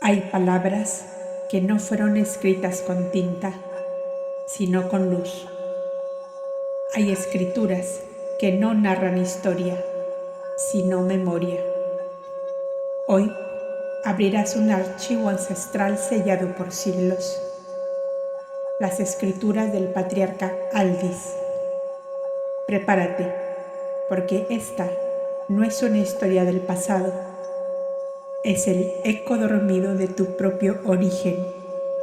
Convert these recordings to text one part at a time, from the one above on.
Hay palabras que no fueron escritas con tinta, sino con luz. Hay escrituras que no narran historia, sino memoria. Hoy abrirás un archivo ancestral sellado por siglos. Las escrituras del patriarca Aldis. Prepárate, porque esta no es una historia del pasado, es el eco dormido de tu propio origen,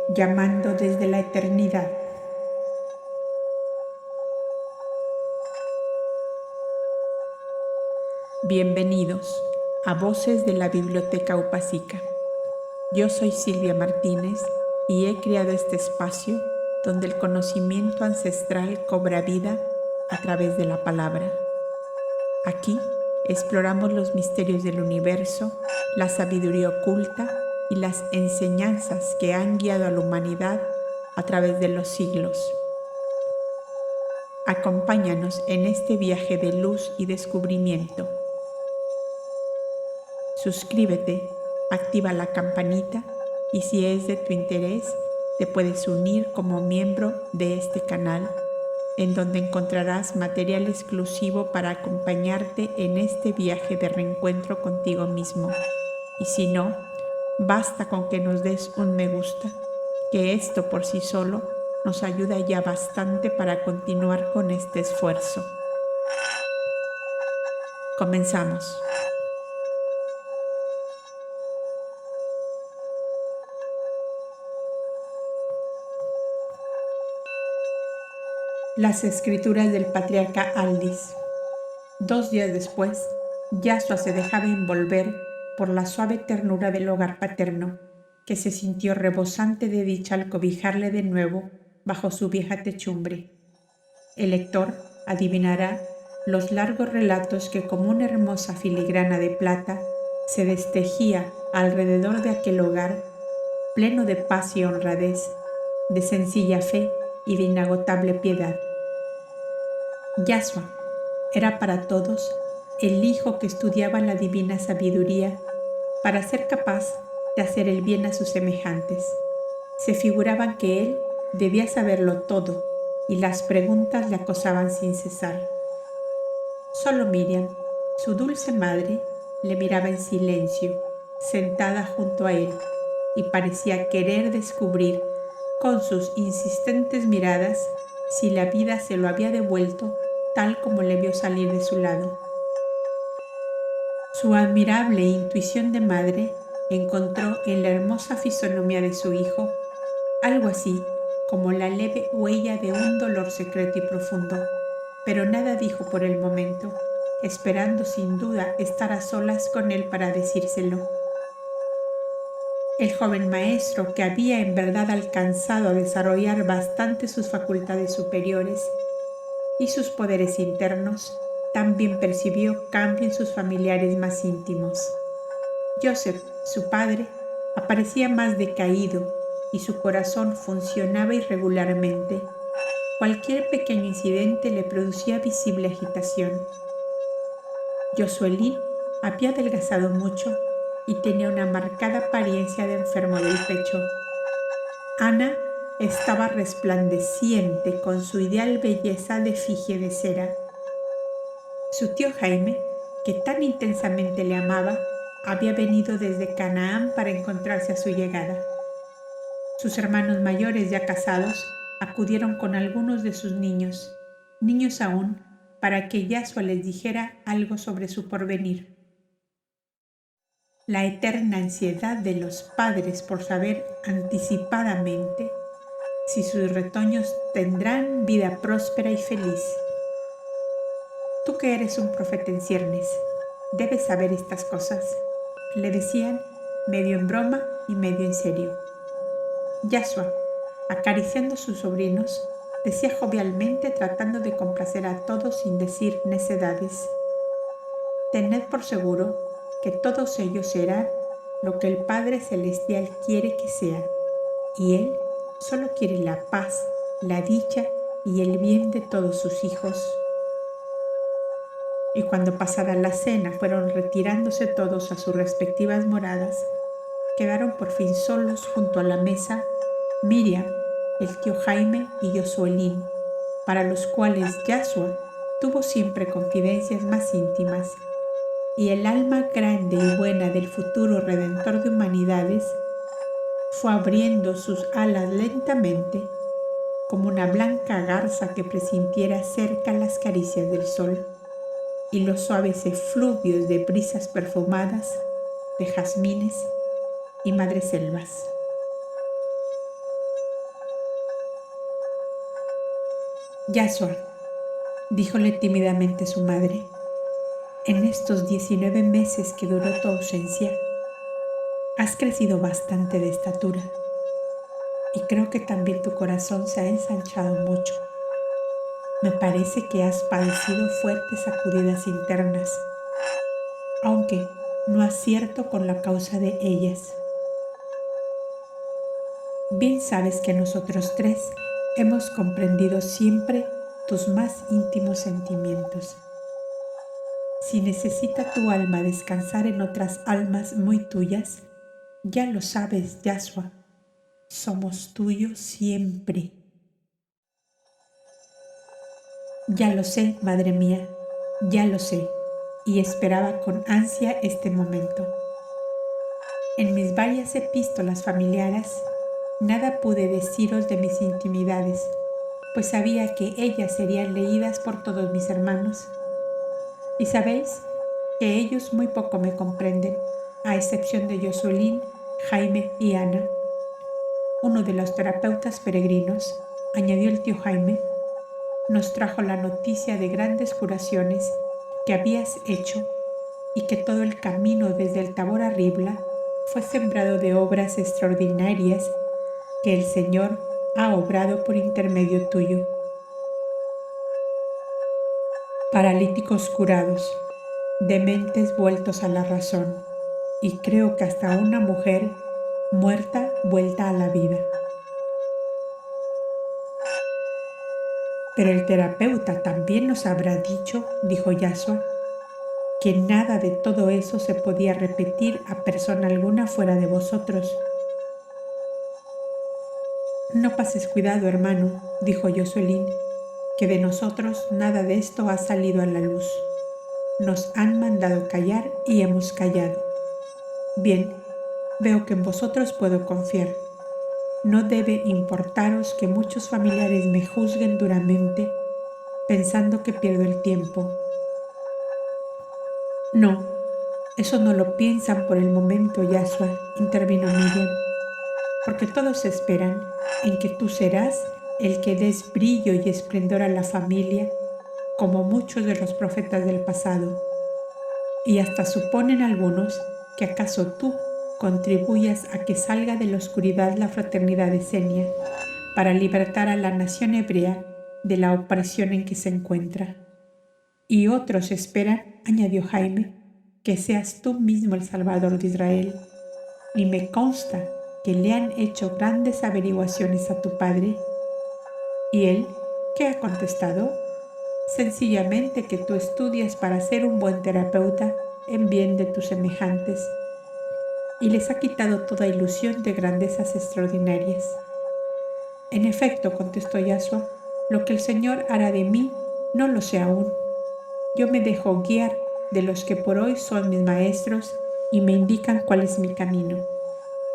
llamando desde la eternidad. Bienvenidos a Voces de la Biblioteca Upasica. Yo soy Silvia Martínez y he creado este espacio donde el conocimiento ancestral cobra vida a través de la palabra. Aquí exploramos los misterios del universo, la sabiduría oculta y las enseñanzas que han guiado a la humanidad a través de los siglos. Acompáñanos en este viaje de luz y descubrimiento. Suscríbete, activa la campanita y si es de tu interés, te puedes unir como miembro de este canal, en donde encontrarás material exclusivo para acompañarte en este viaje de reencuentro contigo mismo. Y si no, basta con que nos des un me gusta, que esto por sí solo nos ayuda ya bastante para continuar con este esfuerzo. Comenzamos. Las escrituras del patriarca Aldis. 2 días después, Yasua se dejaba envolver por la suave ternura del hogar paterno, que se sintió rebosante de dicha al cobijarle de nuevo bajo su vieja techumbre. El lector adivinará los largos relatos que como una hermosa filigrana de plata se destejía alrededor de aquel hogar pleno de paz y honradez, de sencilla fe y de inagotable piedad. Yasua era para todos el hijo que estudiaba la divina sabiduría para ser capaz de hacer el bien a sus semejantes. Se figuraban que él debía saberlo todo y las preguntas le acosaban sin cesar. Solo Miriam, su dulce madre, le miraba en silencio, sentada junto a él, y parecía querer descubrir con sus insistentes miradas si la vida se lo había devuelto tal como le vio salir de su lado. Su admirable intuición de madre encontró en la hermosa fisonomía de su hijo algo así como la leve huella de un dolor secreto y profundo, pero nada dijo por el momento, esperando sin duda estar a solas con él para decírselo. El joven maestro, que había en verdad alcanzado a desarrollar bastante sus facultades superiores y sus poderes internos, también percibió cambio en sus familiares más íntimos. Joseph, su padre, aparecía más decaído y su corazón funcionaba irregularmente. Cualquier pequeño incidente le producía visible agitación. Josué había adelgazado mucho y tenía una marcada apariencia de enfermo del pecho. Ana estaba resplandeciente con su ideal belleza de efigie de cera. Su tío Jaime, que tan intensamente le amaba, había venido desde Canaán para encontrarse a su llegada. Sus hermanos mayores, ya casados, acudieron con algunos de sus niños aún, para que Yasua les dijera algo sobre su porvenir. La eterna ansiedad de los padres por saber anticipadamente si sus retoños tendrán vida próspera y feliz. Tú que eres un profeta en ciernes, debes saber estas cosas, le decían medio en broma y medio en serio. Yasua, acariciando a sus sobrinos, decía jovialmente tratando de complacer a todos sin decir necedades. Tened por seguro que todos ellos serán lo que el Padre Celestial quiere que sean, y Él solo quiere la paz, la dicha y el bien de todos sus hijos. Y cuando pasada la cena fueron retirándose todos a sus respectivas moradas, quedaron por fin solos junto a la mesa Miriam, el tío Jaime y Yosuelín, para los cuales Yashua tuvo siempre confidencias más íntimas, y el alma grande y buena del futuro Redentor de humanidades fue abriendo sus alas lentamente, como una blanca garza que presintiera cerca las caricias del sol y los suaves efluvios de brisas perfumadas, de jazmines y madreselvas. Yashua, díjole tímidamente su madre, en estos 19 meses que duró tu ausencia, has crecido bastante de estatura y creo que también tu corazón se ha ensanchado mucho. Me parece que has padecido fuertes sacudidas internas, aunque no acierto con la causa de ellas. Bien sabes que nosotros tres hemos comprendido siempre tus más íntimos sentimientos. Si necesita tu alma descansar en otras almas muy tuyas, ya lo sabes, Yashua, somos tuyos siempre. Ya lo sé, madre mía, ya lo sé, y esperaba con ansia este momento. En mis varias epístolas familiares, nada pude deciros de mis intimidades, pues sabía que ellas serían leídas por todos mis hermanos. Y sabéis que ellos muy poco me comprenden, a excepción de Yosuelín, Jaime y Ana. Uno de los terapeutas peregrinos, añadió el tío Jaime, nos trajo la noticia de grandes curaciones que habías hecho y que todo el camino desde el Tabor a Ribla fue sembrado de obras extraordinarias que el Señor ha obrado por intermedio tuyo. Paralíticos curados, dementes vueltos a la razón, y creo que hasta una mujer muerta vuelta a la vida. Pero el terapeuta también nos habrá dicho, dijo Yashua, que nada de todo eso se podía repetir a persona alguna fuera de vosotros. No pases cuidado, hermano, dijo Yosuelín, que de nosotros nada de esto ha salido a la luz. Nos han mandado callar y hemos callado. Bien, veo que en vosotros puedo confiar. No debe importaros que muchos familiares me juzguen duramente, pensando que pierdo el tiempo. No, eso no lo piensan por el momento, Yashua, intervino Miriam, porque todos esperan en que tú serás el que des brillo y esplendor a la familia, como muchos de los profetas del pasado. Y hasta suponen algunos que acaso tú contribuyas a que salga de la oscuridad la fraternidad esenia, para libertar a la nación hebrea de la opresión en que se encuentra. Y otros esperan, añadió Jaime, que seas tú mismo el Salvador de Israel. Y me consta que le han hecho grandes averiguaciones a tu padre. ¿Y él qué ha contestado? Sencillamente que tú estudias para ser un buen terapeuta en bien de tus semejantes, y les ha quitado toda ilusión de grandezas extraordinarias. En efecto, contestó Yashua, lo que el Señor hará de mí no lo sé aún. Yo me dejo guiar de los que por hoy son mis maestros y me indican cuál es mi camino.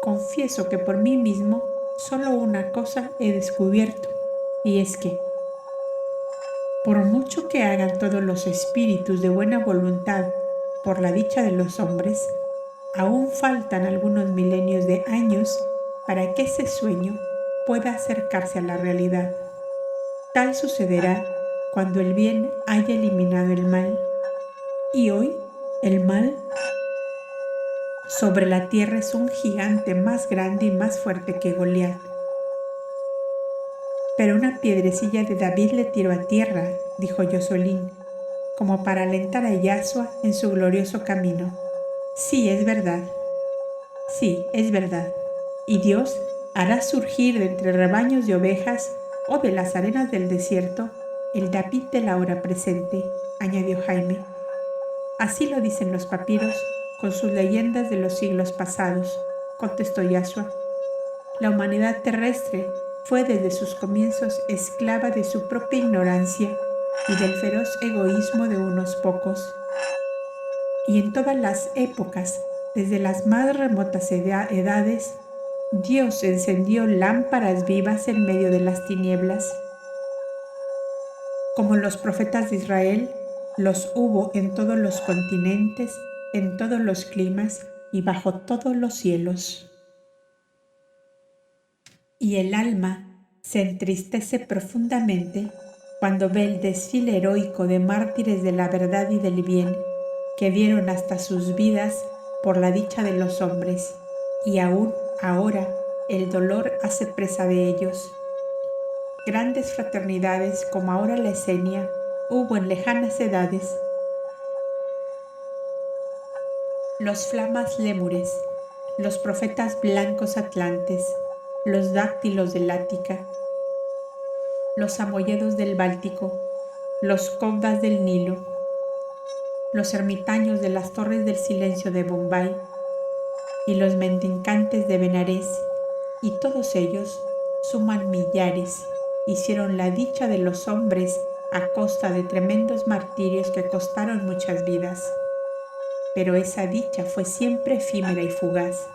Confieso que por mí mismo solo una cosa he descubierto, y es que, por mucho que hagan todos los espíritus de buena voluntad por la dicha de los hombres, aún faltan algunos milenios de años para que ese sueño pueda acercarse a la realidad. Tal sucederá cuando el bien haya eliminado el mal. Y hoy el mal sobre la tierra es un gigante más grande y más fuerte que Goliat. Pero una piedrecilla de David le tiró a tierra, dijo Yosuelín, como para alentar a Yashua en su glorioso camino. Sí, es verdad. Sí, es verdad. Y Dios hará surgir de entre rebaños de ovejas o de las arenas del desierto el David de la hora presente, añadió Jaime. Así lo dicen los papiros con sus leyendas de los siglos pasados, contestó Yahshua. La humanidad terrestre fue desde sus comienzos esclava de su propia ignorancia y del feroz egoísmo de unos pocos. Y en todas las épocas, desde las más remotas edades, Dios encendió lámparas vivas en medio de las tinieblas. Como los profetas de Israel, los hubo en todos los continentes, en todos los climas y bajo todos los cielos. Y el alma se entristece profundamente cuando ve el desfile heroico de mártires de la verdad y del bien que dieron hasta sus vidas por la dicha de los hombres, y aún ahora el dolor hace presa de ellos. Grandes fraternidades como ahora la Esenia hubo en lejanas edades. Los flamas lémures, los profetas blancos atlantes, los dáctilos del Ática, los samoyedos del Báltico, los cobdas del Nilo, los ermitaños de las torres del silencio de Bombay y los mendicantes de Benarés, y todos ellos suman millares, hicieron la dicha de los hombres a costa de tremendos martirios que costaron muchas vidas. Pero esa dicha fue siempre efímera y fugaz,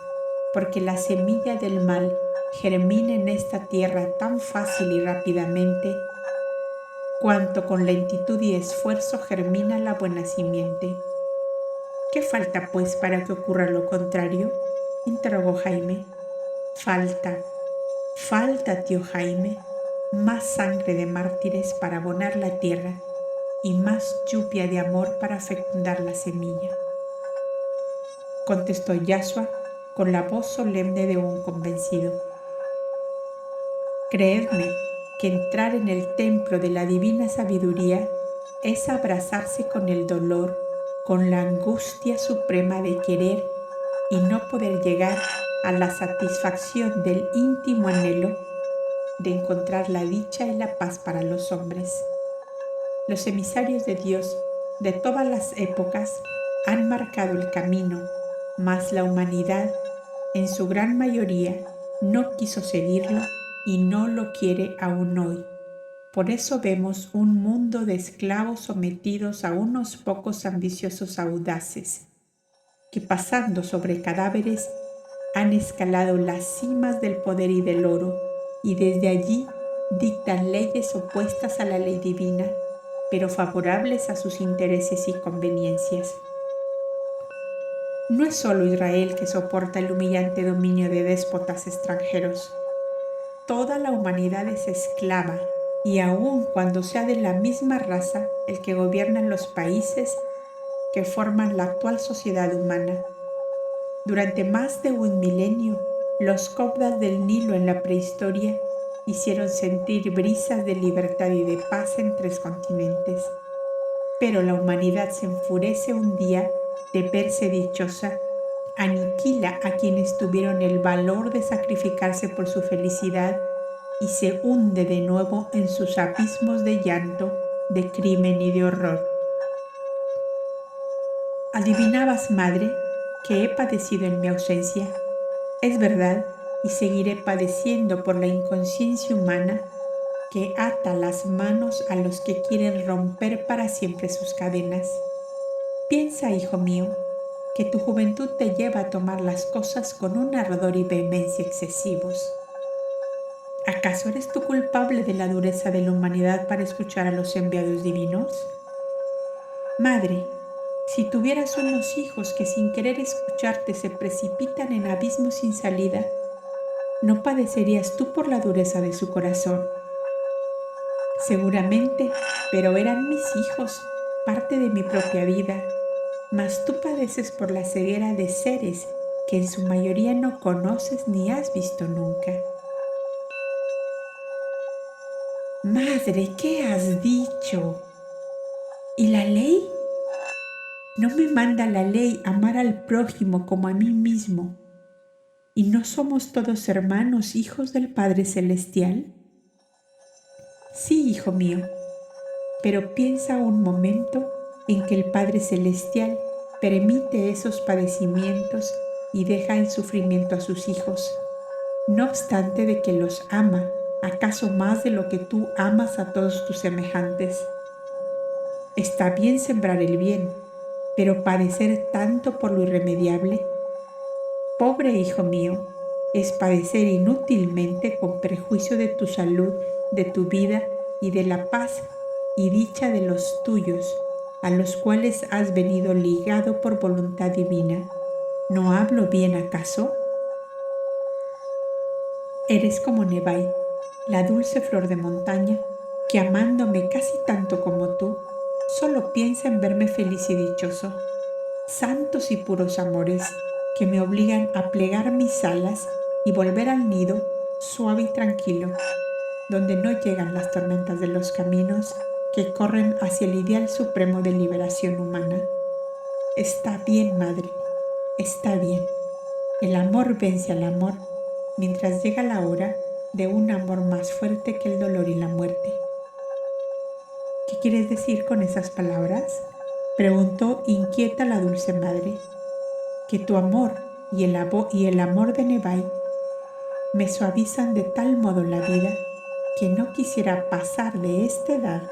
porque la semilla del mal germina en esta tierra tan fácil y rápidamente, cuanto con lentitud y esfuerzo germina la buena simiente. ¿Qué falta, pues, para que ocurra lo contrario?, interrogó Jaime. Falta, tío Jaime, más sangre de mártires para abonar la tierra y más lluvia de amor para fecundar la semilla, contestó Yahshua con la voz solemne de un convencido. Creedme que entrar en el templo de la divina sabiduría es abrazarse con el dolor, con la angustia suprema de querer y no poder llegar a la satisfacción del íntimo anhelo de encontrar la dicha y la paz para los hombres. Los emisarios de Dios de todas las épocas han marcado el camino, mas la humanidad, en su gran mayoría, no quiso seguirlo y no lo quiere aún hoy. Por eso vemos un mundo de esclavos sometidos a unos pocos ambiciosos audaces, que pasando sobre cadáveres han escalado las cimas del poder y del oro, y desde allí dictan leyes opuestas a la ley divina, pero favorables a sus intereses y conveniencias. No es solo Israel que soporta el humillante dominio de déspotas extranjeros. Toda la humanidad es esclava, y aun cuando sea de la misma raza el que gobierna los países que forman la actual sociedad humana. Durante más de un milenio, los cobdas del Nilo en la prehistoria hicieron sentir brisas de libertad y de paz en 3 continentes. Pero la humanidad se enfurece un día de verse dichosa, aniquila a quienes tuvieron el valor de sacrificarse por su felicidad y se hunde de nuevo en sus abismos de llanto, de crimen y de horror. ¿Adivinabas, madre, que he padecido en mi ausencia? Es verdad, y seguiré padeciendo por la inconsciencia humana que ata las manos a los que quieren romper para siempre sus cadenas. Piensa, hijo mío, que tu juventud te lleva a tomar las cosas con un ardor y vehemencia excesivos. ¿Acaso eres tú culpable de la dureza de la humanidad para escuchar a los enviados divinos? Madre, si tuvieras unos hijos que sin querer escucharte se precipitan en abismos sin salida, ¿no padecerías tú por la dureza de su corazón? Seguramente, pero eran mis hijos, parte de mi propia vida, mas tú padeces por la ceguera de seres que en su mayoría no conoces ni has visto nunca. Madre, ¿qué has dicho? ¿Y la ley? ¿No me manda la ley amar al prójimo como a mí mismo? ¿Y no somos todos hermanos, hijos del Padre Celestial? Sí, hijo mío, pero piensa un momento en que el Padre Celestial permite esos padecimientos y deja en sufrimiento a sus hijos, no obstante de que los ama, acaso más de lo que tú amas a todos tus semejantes. Está bien sembrar el bien, pero padecer tanto por lo irremediable. Pobre hijo mío, es padecer inútilmente con perjuicio de tu salud, de tu vida y de la paz y dicha de los tuyos, a los cuales has venido ligado por voluntad divina. ¿No hablo bien acaso? Eres como Nebai, la dulce flor de montaña, que amándome casi tanto como tú, solo piensa en verme feliz y dichoso. Santos y puros amores, que me obligan a plegar mis alas y volver al nido suave y tranquilo, donde no llegan las tormentas de los caminos que corren hacia el ideal supremo de liberación humana. Está bien, madre, está bien. El amor vence al amor, mientras llega la hora de un amor más fuerte que el dolor y la muerte. ¿Qué quieres decir con esas palabras?, preguntó inquieta la dulce madre. Que tu amor y el amor de Nebai me suavizan de tal modo la vida que no quisiera pasar de esta edad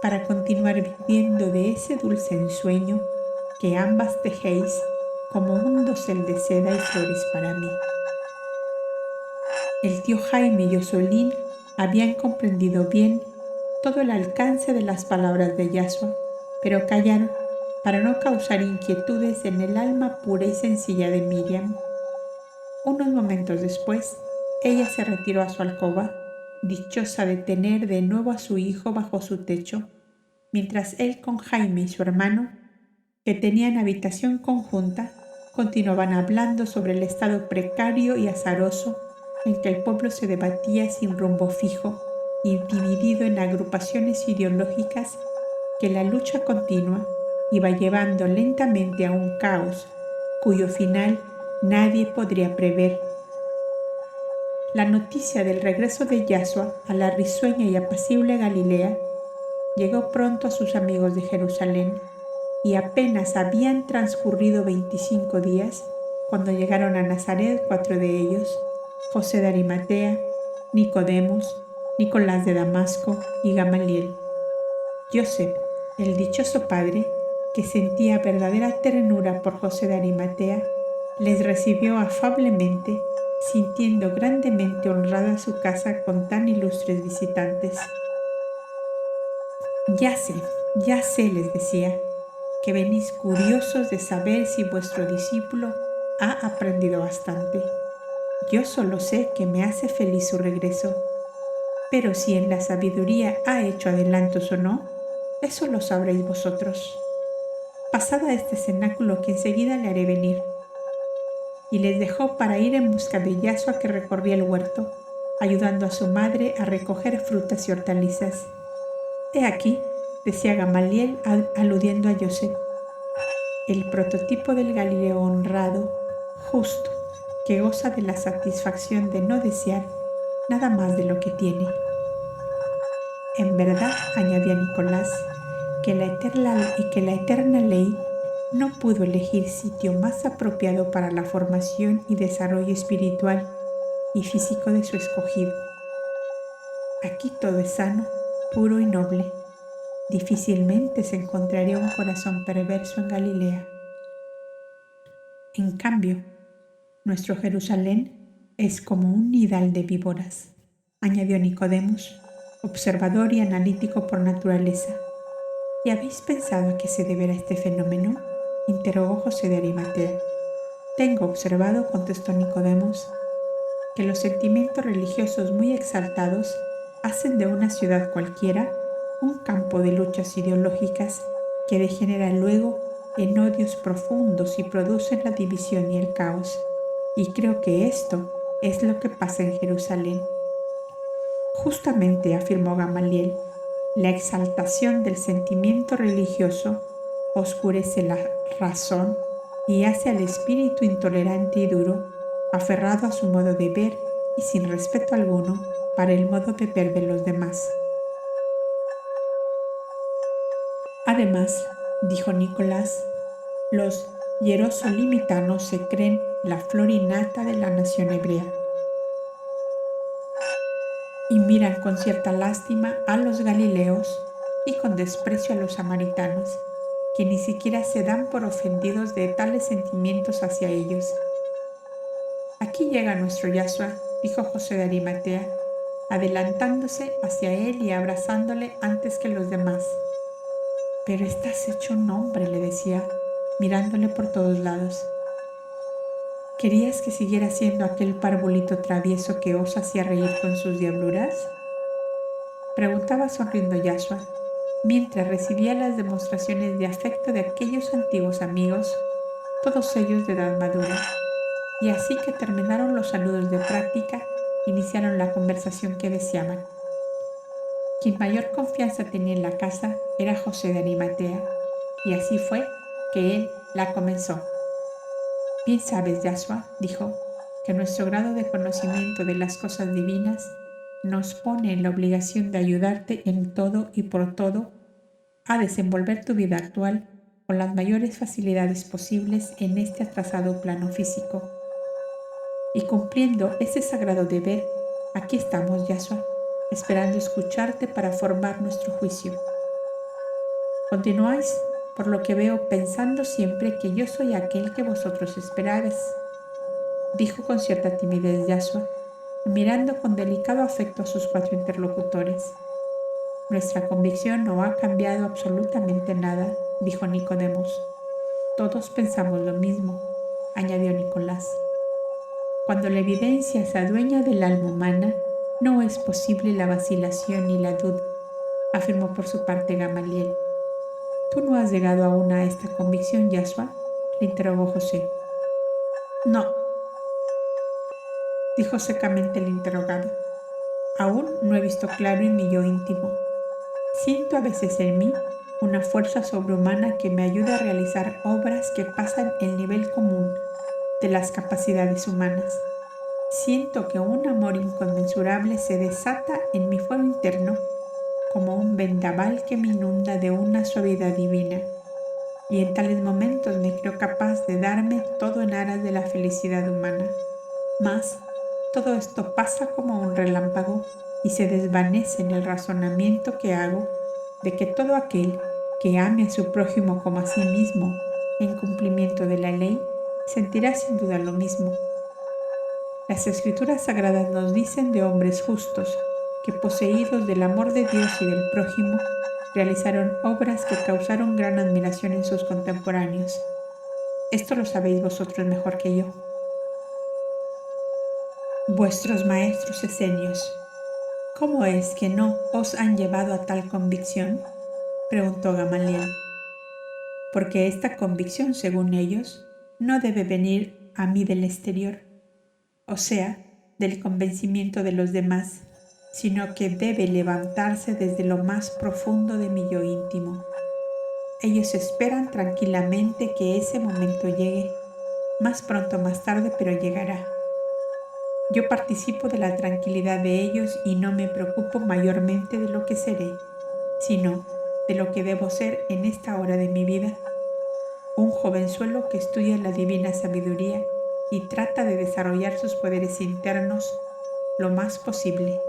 para continuar viviendo de ese dulce ensueño que ambas tejéis como un dosel de seda y flores para mí. El tío Jaime y Osolín habían comprendido bien todo el alcance de las palabras de Yashua, pero callaron para no causar inquietudes en el alma pura y sencilla de Miriam. Unos momentos después, ella se retiró a su alcoba, dichosa de tener de nuevo a su hijo bajo su techo, mientras él con Jaime y su hermano, que tenían habitación conjunta, continuaban hablando sobre el estado precario y azaroso en que el pueblo se debatía sin rumbo fijo y dividido en agrupaciones ideológicas que la lucha continua iba llevando lentamente a un caos cuyo final nadie podría prever. La noticia del regreso de Yashua a la risueña y apacible Galilea llegó pronto a sus amigos de Jerusalén, y apenas habían transcurrido 25 días cuando llegaron a Nazaret 4 de ellos: José de Arimatea, Nicodemos, Nicolás de Damasco y Gamaliel. Joseph, el dichoso padre, que sentía verdadera ternura por José de Arimatea, les recibió afablemente, sintiendo grandemente honrada su casa con tan ilustres visitantes. Ya sé, les decía, que venís curiosos de saber si vuestro discípulo ha aprendido bastante. Yo solo sé que me hace feliz su regreso, pero si en la sabiduría ha hecho adelantos o no, eso lo sabréis vosotros. Pasad a este cenáculo que enseguida le haré venir. Y les dejó para ir en busca de Yashua, que recorría el huerto, ayudando a su madre a recoger frutas y hortalizas. He aquí, decía Gamaliel aludiendo a Joseph, el prototipo del Galileo honrado, justo, que goza de la satisfacción de no desear nada más de lo que tiene. En verdad, añadía Nicolás, que la eterna ley no pudo elegir sitio más apropiado para la formación y desarrollo espiritual y físico de su escogido. Aquí todo es sano, puro y noble. Difícilmente se encontraría un corazón perverso en Galilea. En cambio, nuestro Jerusalén es como un nidal de víboras, añadió Nicodemos, observador y analítico por naturaleza. ¿Y habéis pensado a qué se deberá este fenómeno?, interrogó José de Arimatea. Tengo observado, contestó Nicodemos, que los sentimientos religiosos muy exaltados hacen de una ciudad cualquiera un campo de luchas ideológicas que degeneran luego en odios profundos y producen la división y el caos. Y creo que esto es lo que pasa en Jerusalén. Justamente, afirmó Gamaliel, la exaltación del sentimiento religioso oscurece la razón y hace al espíritu intolerante y duro, aferrado a su modo de ver y sin respeto alguno para el modo de ver de los demás. Además, dijo Nicolás, los hierosolímitanos se creen la flor innata de la nación hebrea y miran con cierta lástima a los galileos y con desprecio a los samaritanos, que ni siquiera se dan por ofendidos de tales sentimientos hacia ellos. Aquí llega nuestro Yahshua, dijo José de Arimatea, adelantándose hacia él y abrazándole antes que los demás. Pero estás hecho un hombre, le decía, mirándole por todos lados. ¿Querías que siguiera siendo aquel parvulito travieso que os hacía reír con sus diabluras? Preguntaba sonriendo Yahshua, mientras recibía las demostraciones de afecto de aquellos antiguos amigos, todos ellos de edad madura. Y así que terminaron los saludos de práctica, iniciaron la conversación que deseaban. Quien mayor confianza tenía en la casa era José de Arimatea, y así fue que él la comenzó. Bien sabes, Yahshua, dijo, que nuestro grado de conocimiento de las cosas divinas nos pone en la obligación de ayudarte en todo y por todo a desenvolver tu vida actual con las mayores facilidades posibles en este atrasado plano físico. Y cumpliendo ese sagrado deber, aquí estamos, Yahshua, esperando escucharte para formar nuestro juicio. Continuáis, por lo que veo, pensando siempre que yo soy aquel que vosotros esperáis, dijo con cierta timidez Yahshua, mirando con delicado afecto a sus 4 interlocutores. Nuestra convicción no ha cambiado absolutamente nada, dijo Nicodemos. Todos pensamos lo mismo, añadió Nicolás. Cuando la evidencia se adueña del alma humana, no es posible la vacilación ni la duda, afirmó por su parte Gamaliel. ¿Tú no has llegado aún a esta convicción, Yahshua?, le interrogó José. No, dijo secamente el interrogado. Aún no he visto claro en mi yo íntimo. Siento a veces en mí una fuerza sobrehumana que me ayuda a realizar obras que pasan el nivel común de las capacidades humanas. Siento que un amor inconmensurable se desata en mi fuero interno como un vendaval que me inunda de una suavidad divina, y en tales momentos me creo capaz de darme todo en aras de la felicidad humana. Mas todo esto pasa como un relámpago y se desvanece en el razonamiento que hago de que todo aquel que ame a su prójimo como a sí mismo en cumplimiento de la ley sentirá sin duda lo mismo. Las escrituras sagradas nos dicen de hombres justos que, poseídos del amor de Dios y del prójimo, realizaron obras que causaron gran admiración en sus contemporáneos. Esto lo sabéis vosotros mejor que yo. Vuestros maestros esenios, ¿cómo es que no os han llevado a tal convicción?, preguntó Gamaliel. Porque esta convicción, según ellos, no debe venir a mí del exterior, o sea, del convencimiento de los demás, sino que debe levantarse desde lo más profundo de mi yo íntimo. Ellos esperan tranquilamente que ese momento llegue, más pronto o más tarde, pero llegará. Yo participo de la tranquilidad de ellos y no me preocupo mayormente de lo que seré, sino de lo que debo ser en esta hora de mi vida. Un jovenzuelo que estudia la divina sabiduría y trata de desarrollar sus poderes internos lo más posible,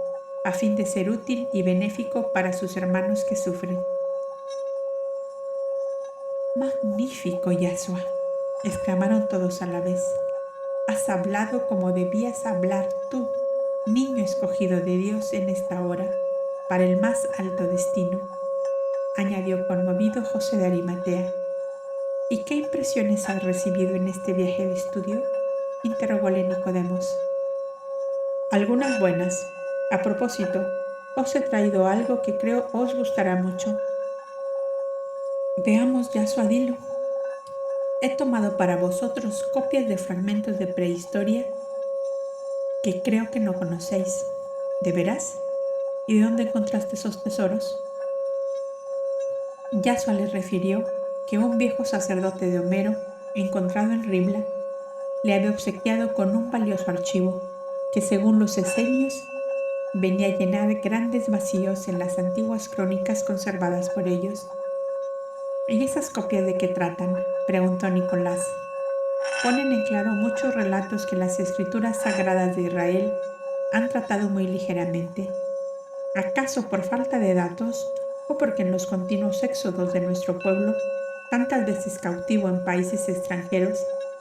a fin de ser útil y benéfico para sus hermanos que sufren. Magnífico, Yahshua, exclamaron todos a la vez. Has hablado como debías hablar tú, niño escogido de Dios en esta hora, para el más alto destino, añadió conmovido José de Arimatea. ¿Y qué impresiones has recibido en este viaje de estudio?, interrogóle Nicodemos. Algunas buenas. A propósito, os he traído algo que creo os gustará mucho. Veamos, Yahshua, dilo. He tomado para vosotros copias de fragmentos de prehistoria que creo que no conocéis. ¿De veras? ¿Y de dónde encontraste esos tesoros? Yahshua les refirió que un viejo sacerdote de Homero, encontrado en Ribla, le había obsequiado con un valioso archivo que, según los esenios, venía a llenar grandes vacíos en las antiguas crónicas conservadas por ellos. ¿Y esas copias de qué tratan?, preguntó Nicolás. Ponen en claro muchos relatos que las escrituras sagradas de Israel han tratado muy ligeramente. ¿Acaso por falta de datos o porque en los continuos éxodos de nuestro pueblo, tantas veces cautivo en países extranjeros,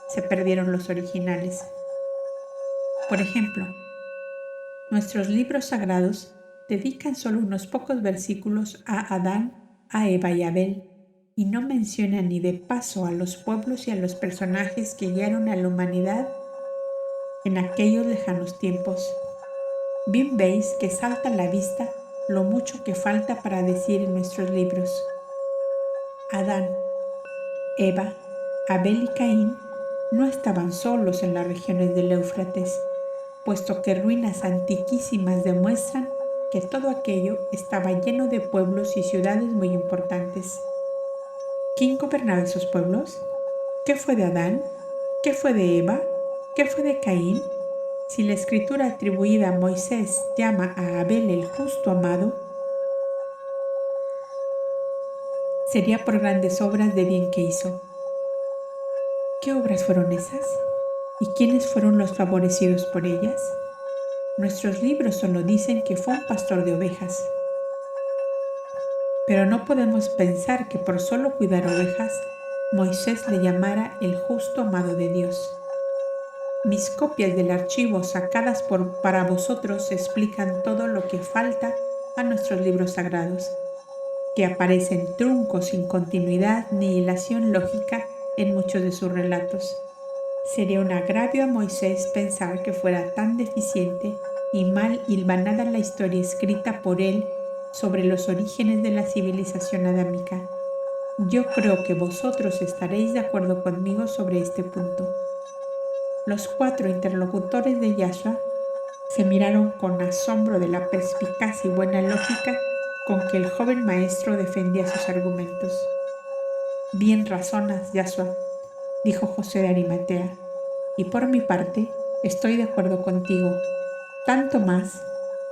se perdieron los originales? Por ejemplo, nuestros libros sagrados dedican solo unos pocos versículos a Adán, a Eva y a Abel, y no mencionan ni de paso a los pueblos y a los personajes que guiaron a la humanidad en aquellos lejanos tiempos. Bien veis que salta a la vista lo mucho que falta para decir en nuestros libros. Adán, Eva, Abel y Caín no estaban solos en las regiones del Éufrates, puesto que ruinas antiquísimas demuestran que todo aquello estaba lleno de pueblos y ciudades muy importantes. ¿Quién gobernaba esos pueblos? ¿Qué fue de Adán? ¿Qué fue de Eva? ¿Qué fue de Caín? Si la escritura atribuida a Moisés llama a Abel el justo amado, sería por grandes obras de bien que hizo. ¿Qué obras fueron esas? ¿Y quiénes fueron los favorecidos por ellas? Nuestros libros solo dicen que fue un pastor de ovejas. Pero no podemos pensar que por solo cuidar ovejas, Moisés le llamara el justo amado de Dios. Mis copias del archivo sacadas para vosotros explican todo lo que falta a nuestros libros sagrados, que aparecen truncos sin continuidad ni hilación lógica en muchos de sus relatos. Sería un agravio a Moisés pensar que fuera tan deficiente y mal hilvanada la historia escrita por él sobre los orígenes de la civilización adámica. Yo creo que vosotros estaréis de acuerdo conmigo sobre este punto. Los 4 interlocutores de Yahshua se miraron con asombro de la perspicaz y buena lógica con que el joven maestro defendía sus argumentos. Bien razonas, Yahshua, dijo José de Arimatea, y por mi parte estoy de acuerdo contigo, tanto más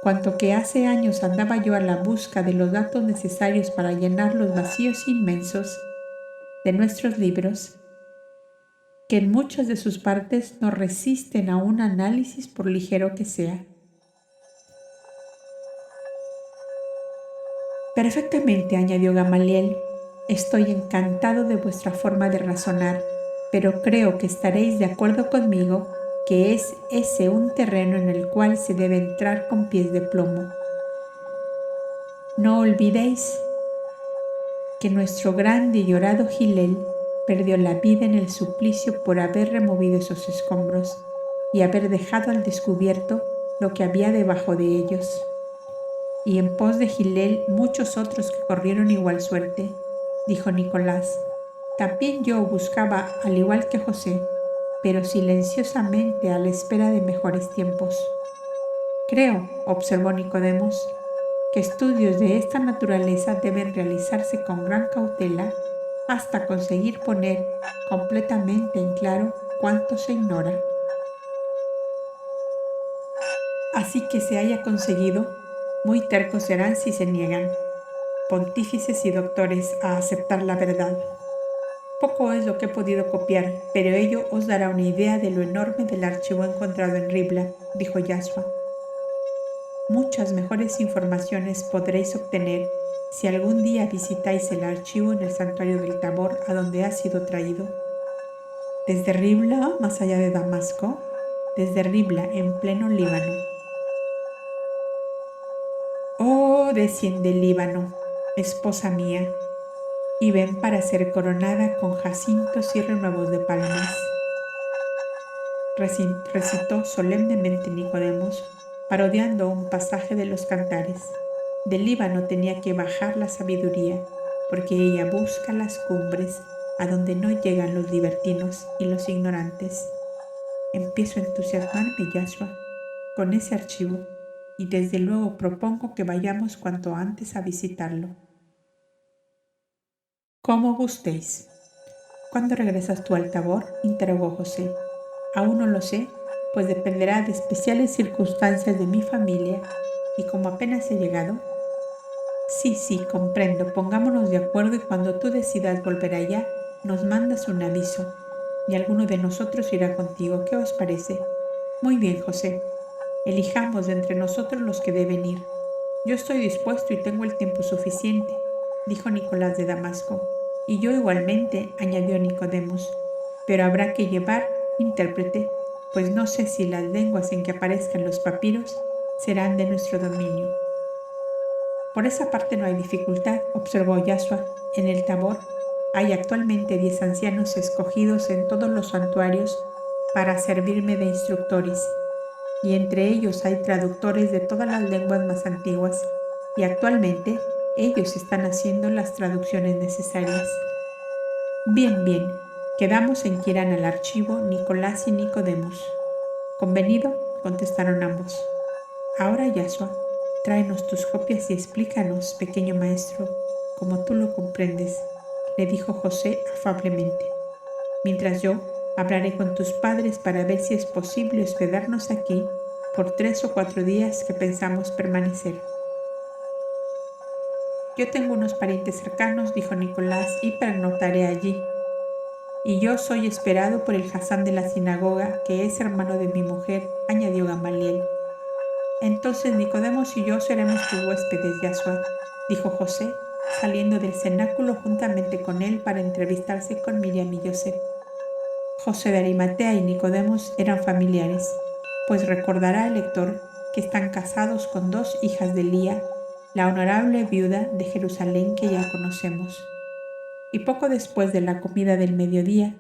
cuanto que hace años andaba yo a la busca de los datos necesarios para llenar los vacíos inmensos de nuestros libros, que en muchas de sus partes no resisten a un análisis por ligero que sea. Perfectamente, añadió Gamaliel, estoy encantado de vuestra forma de razonar, pero creo que estaréis de acuerdo conmigo que es ese un terreno en el cual se debe entrar con pies de plomo. No olvidéis que nuestro grande y llorado Hillel perdió la vida en el suplicio por haber removido esos escombros y haber dejado al descubierto lo que había debajo de ellos. Y en pos de Hillel muchos otros que corrieron igual suerte, dijo Nicolás. También yo buscaba al igual que José, pero silenciosamente a la espera de mejores tiempos. Creo, observó Nicodemos, que estudios de esta naturaleza deben realizarse con gran cautela hasta conseguir poner completamente en claro cuánto se ignora. Así que se haya conseguido, muy tercos serán si se niegan, pontífices y doctores, a aceptar la verdad. Poco es lo que he podido copiar, pero ello os dará una idea de lo enorme del archivo encontrado en Ribla, dijo Yahshua. Muchas mejores informaciones podréis obtener si algún día visitáis el archivo en el santuario del Tabor, a donde ha sido traído. Desde Ribla, más allá de Damasco, desde Ribla, en pleno Líbano. Oh, desciende el Líbano, esposa mía, y ven para ser coronada con jacintos y renuevos de palmas. Recitó solemnemente Nicodemos, parodiando un pasaje de los Cantares. Del Líbano tenía que bajar la sabiduría, porque ella busca las cumbres a donde no llegan los libertinos y los ignorantes. Empiezo a entusiasmarme, Yahshua, con ese archivo, y desde luego propongo que vayamos cuanto antes a visitarlo. Como gustéis. ¿Cuándo regresas tú al Tabor?, interrogó José. Aún no lo sé, pues dependerá de especiales circunstancias de mi familia, y como apenas he llegado, Sí, comprendo. Pongámonos de acuerdo y cuando tú decidas volver allá, nos mandas un aviso y alguno de nosotros irá contigo. ¿Qué os parece? Muy bien, José. Elijamos de entre nosotros los que deben ir. Yo estoy dispuesto y tengo el tiempo suficiente, dijo Nicolás de Damasco. Y yo igualmente, añadió Nicodemos. Pero habrá que llevar intérprete, pues no sé si las lenguas en que aparezcan los papiros serán de nuestro dominio. Por esa parte no hay dificultad, observó Yashua. En el Tabor hay actualmente 10 ancianos escogidos en todos los santuarios para servirme de instructores, y entre ellos hay traductores de todas las lenguas más antiguas, y actualmente ellos están haciendo las traducciones necesarias. Bien, quedamos en que irán al archivo Nicolás y Nicodemos. Convenido, contestaron ambos. Ahora, Yashua, tráenos tus copias y explícanos, pequeño maestro, como tú lo comprendes, le dijo José afablemente. Mientras yo hablaré con tus padres para ver si es posible hospedarnos aquí por 3 o 4 días que pensamos permanecer. Yo tengo unos parientes cercanos, dijo Nicolás, y pernoctaré allí. Y yo soy esperado por el Hasán de la sinagoga, que es hermano de mi mujer, añadió Gamaliel. Entonces Nicodemos y yo seremos tus huéspedes, Yashua, dijo José, saliendo del cenáculo juntamente con él para entrevistarse con Miriam y José. José de Arimatea y Nicodemos eran familiares, pues recordará el lector que están casados con 2 hijas de Lía, la honorable viuda de Jerusalén que ya conocemos. Y poco después de la comida del mediodía,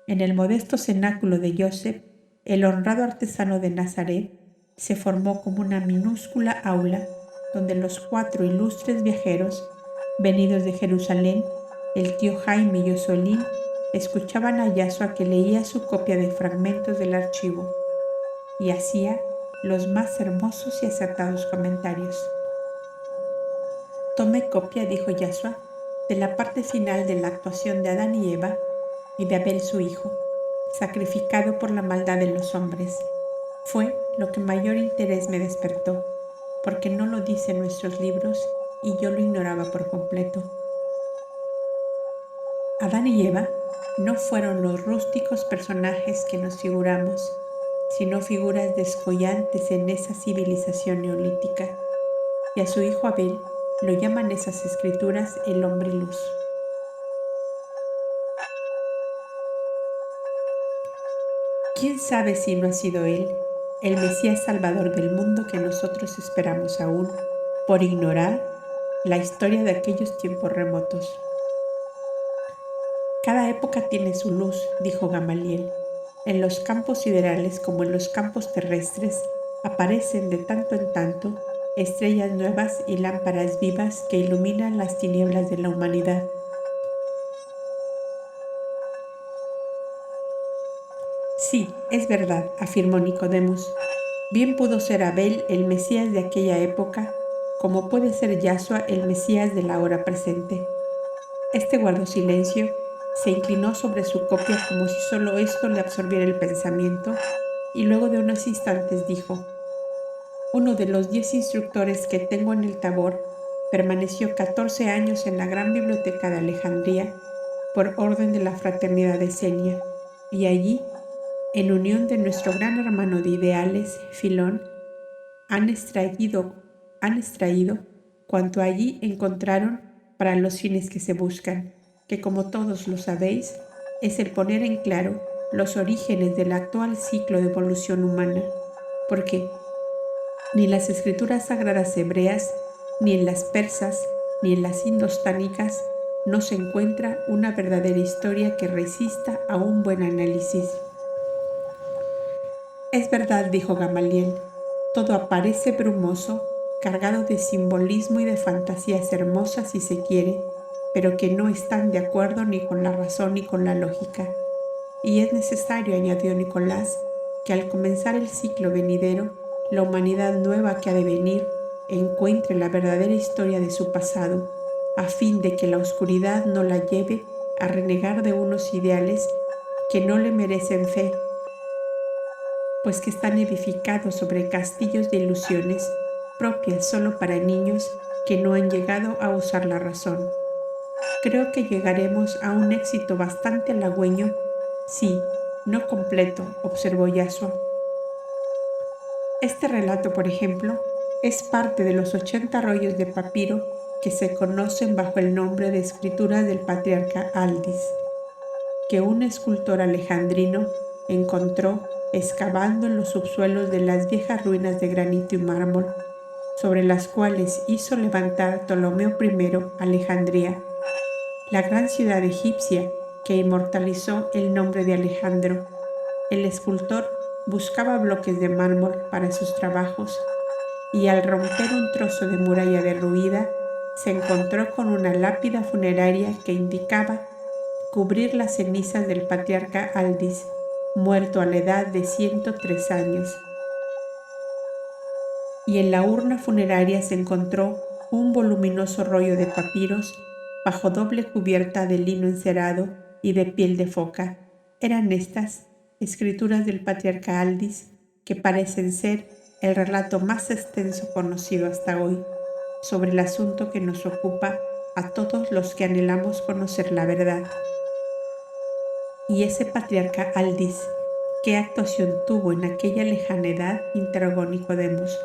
en el modesto cenáculo de Joseph, el honrado artesano de Nazaret, se formó como una minúscula aula donde los 4 ilustres viajeros, venidos de Jerusalén, el tío Jaime y Josolín, escuchaban a Yashua que leía su copia de fragmentos del archivo y hacía los más hermosos y acertados comentarios. Tomé copia, dijo Yashua, de la parte final de la actuación de Adán y Eva y de Abel su hijo, sacrificado por la maldad de los hombres. Fue lo que mayor interés me despertó, porque no lo dicen nuestros libros y yo lo ignoraba por completo. Adán y Eva no fueron los rústicos personajes que nos figuramos, sino figuras descollantes en esa civilización neolítica, y a su hijo Abel lo llaman esas escrituras el hombre luz. ¿Quién sabe si no ha sido él, el Mesías Salvador del mundo que nosotros esperamos aún, por ignorar la historia de aquellos tiempos remotos? Cada época tiene su luz, dijo Gamaliel. En los campos siderales como en los campos terrestres aparecen de tanto en tanto estrellas nuevas y lámparas vivas que iluminan las tinieblas de la humanidad. Sí, es verdad, afirmó Nicodemos. Bien pudo ser Abel el Mesías de aquella época, como puede ser Yashua el Mesías de la hora presente. Este guardó silencio, se inclinó sobre su copia como si solo esto le absorbiera el pensamiento, y luego de unos instantes dijo: uno de los 10 instructores que tengo en el Tabor permaneció 14 años en la gran biblioteca de Alejandría por orden de la fraternidad de Senia, y allí, en unión de nuestro gran hermano de ideales, Filón, han extraído cuanto allí encontraron para los fines que se buscan, que como todos lo sabéis, es el poner en claro los orígenes del actual ciclo de evolución humana, porque ni en las escrituras sagradas hebreas, ni en las persas, ni en las indostánicas no se encuentra una verdadera historia que resista a un buen análisis. Es verdad, dijo Gamaliel, todo aparece brumoso, cargado de simbolismo y de fantasías hermosas si se quiere, pero que no están de acuerdo ni con la razón ni con la lógica. Y es necesario, añadió Nicolás, que al comenzar el ciclo venidero, la humanidad nueva que ha de venir encuentre la verdadera historia de su pasado, a fin de que la oscuridad no la lleve a renegar de unos ideales que no le merecen fe, pues que están edificados sobre castillos de ilusiones propias solo para niños que no han llegado a usar la razón. Creo que llegaremos a un éxito bastante halagüeño, sí, no completo, observó Yasua. Este relato, por ejemplo, es parte de los 80 rollos de papiro que se conocen bajo el nombre de Escrituras del Patriarca Aldis, que un escultor alejandrino encontró excavando en los subsuelos de las viejas ruinas de granito y mármol, sobre las cuales hizo levantar Ptolomeo I Alejandría, la gran ciudad egipcia que inmortalizó el nombre de Alejandro. El escultor buscaba bloques de mármol para sus trabajos y al romper un trozo de muralla derruida, se encontró con una lápida funeraria que indicaba cubrir las cenizas del patriarca Aldis, muerto a la edad de 103 años. Y en la urna funeraria se encontró un voluminoso rollo de papiros bajo doble cubierta de lino encerado y de piel de foca. Eran estas escrituras del patriarca Aldis, que parecen ser el relato más extenso conocido hasta hoy sobre el asunto que nos ocupa a todos los que anhelamos conocer la verdad. ¿Y ese patriarca Aldis, qué actuación tuvo en aquella lejana edad?, interrogó Nicodemos.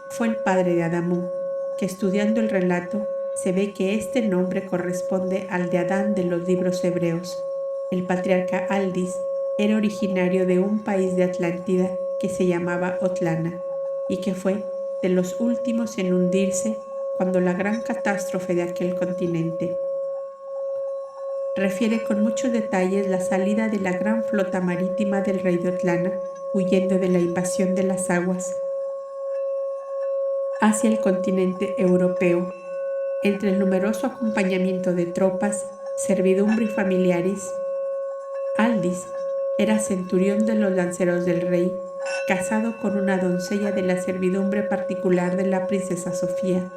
Fue el padre de Adamú, que estudiando el relato se ve que este nombre corresponde al de Adán de los libros hebreos. El patriarca Aldis era originario de un país de Atlántida que se llamaba Otlana y que fue de los últimos en hundirse cuando la gran catástrofe de aquel continente. Refiere con muchos detalles la salida de la gran flota marítima del rey de Otlana, huyendo de la invasión de las aguas hacia el continente europeo. Entre el numeroso acompañamiento de tropas, servidumbre y familiares, Aldis era centurión de los lanceros del rey, casado con una doncella de la servidumbre particular de la princesa Sofía,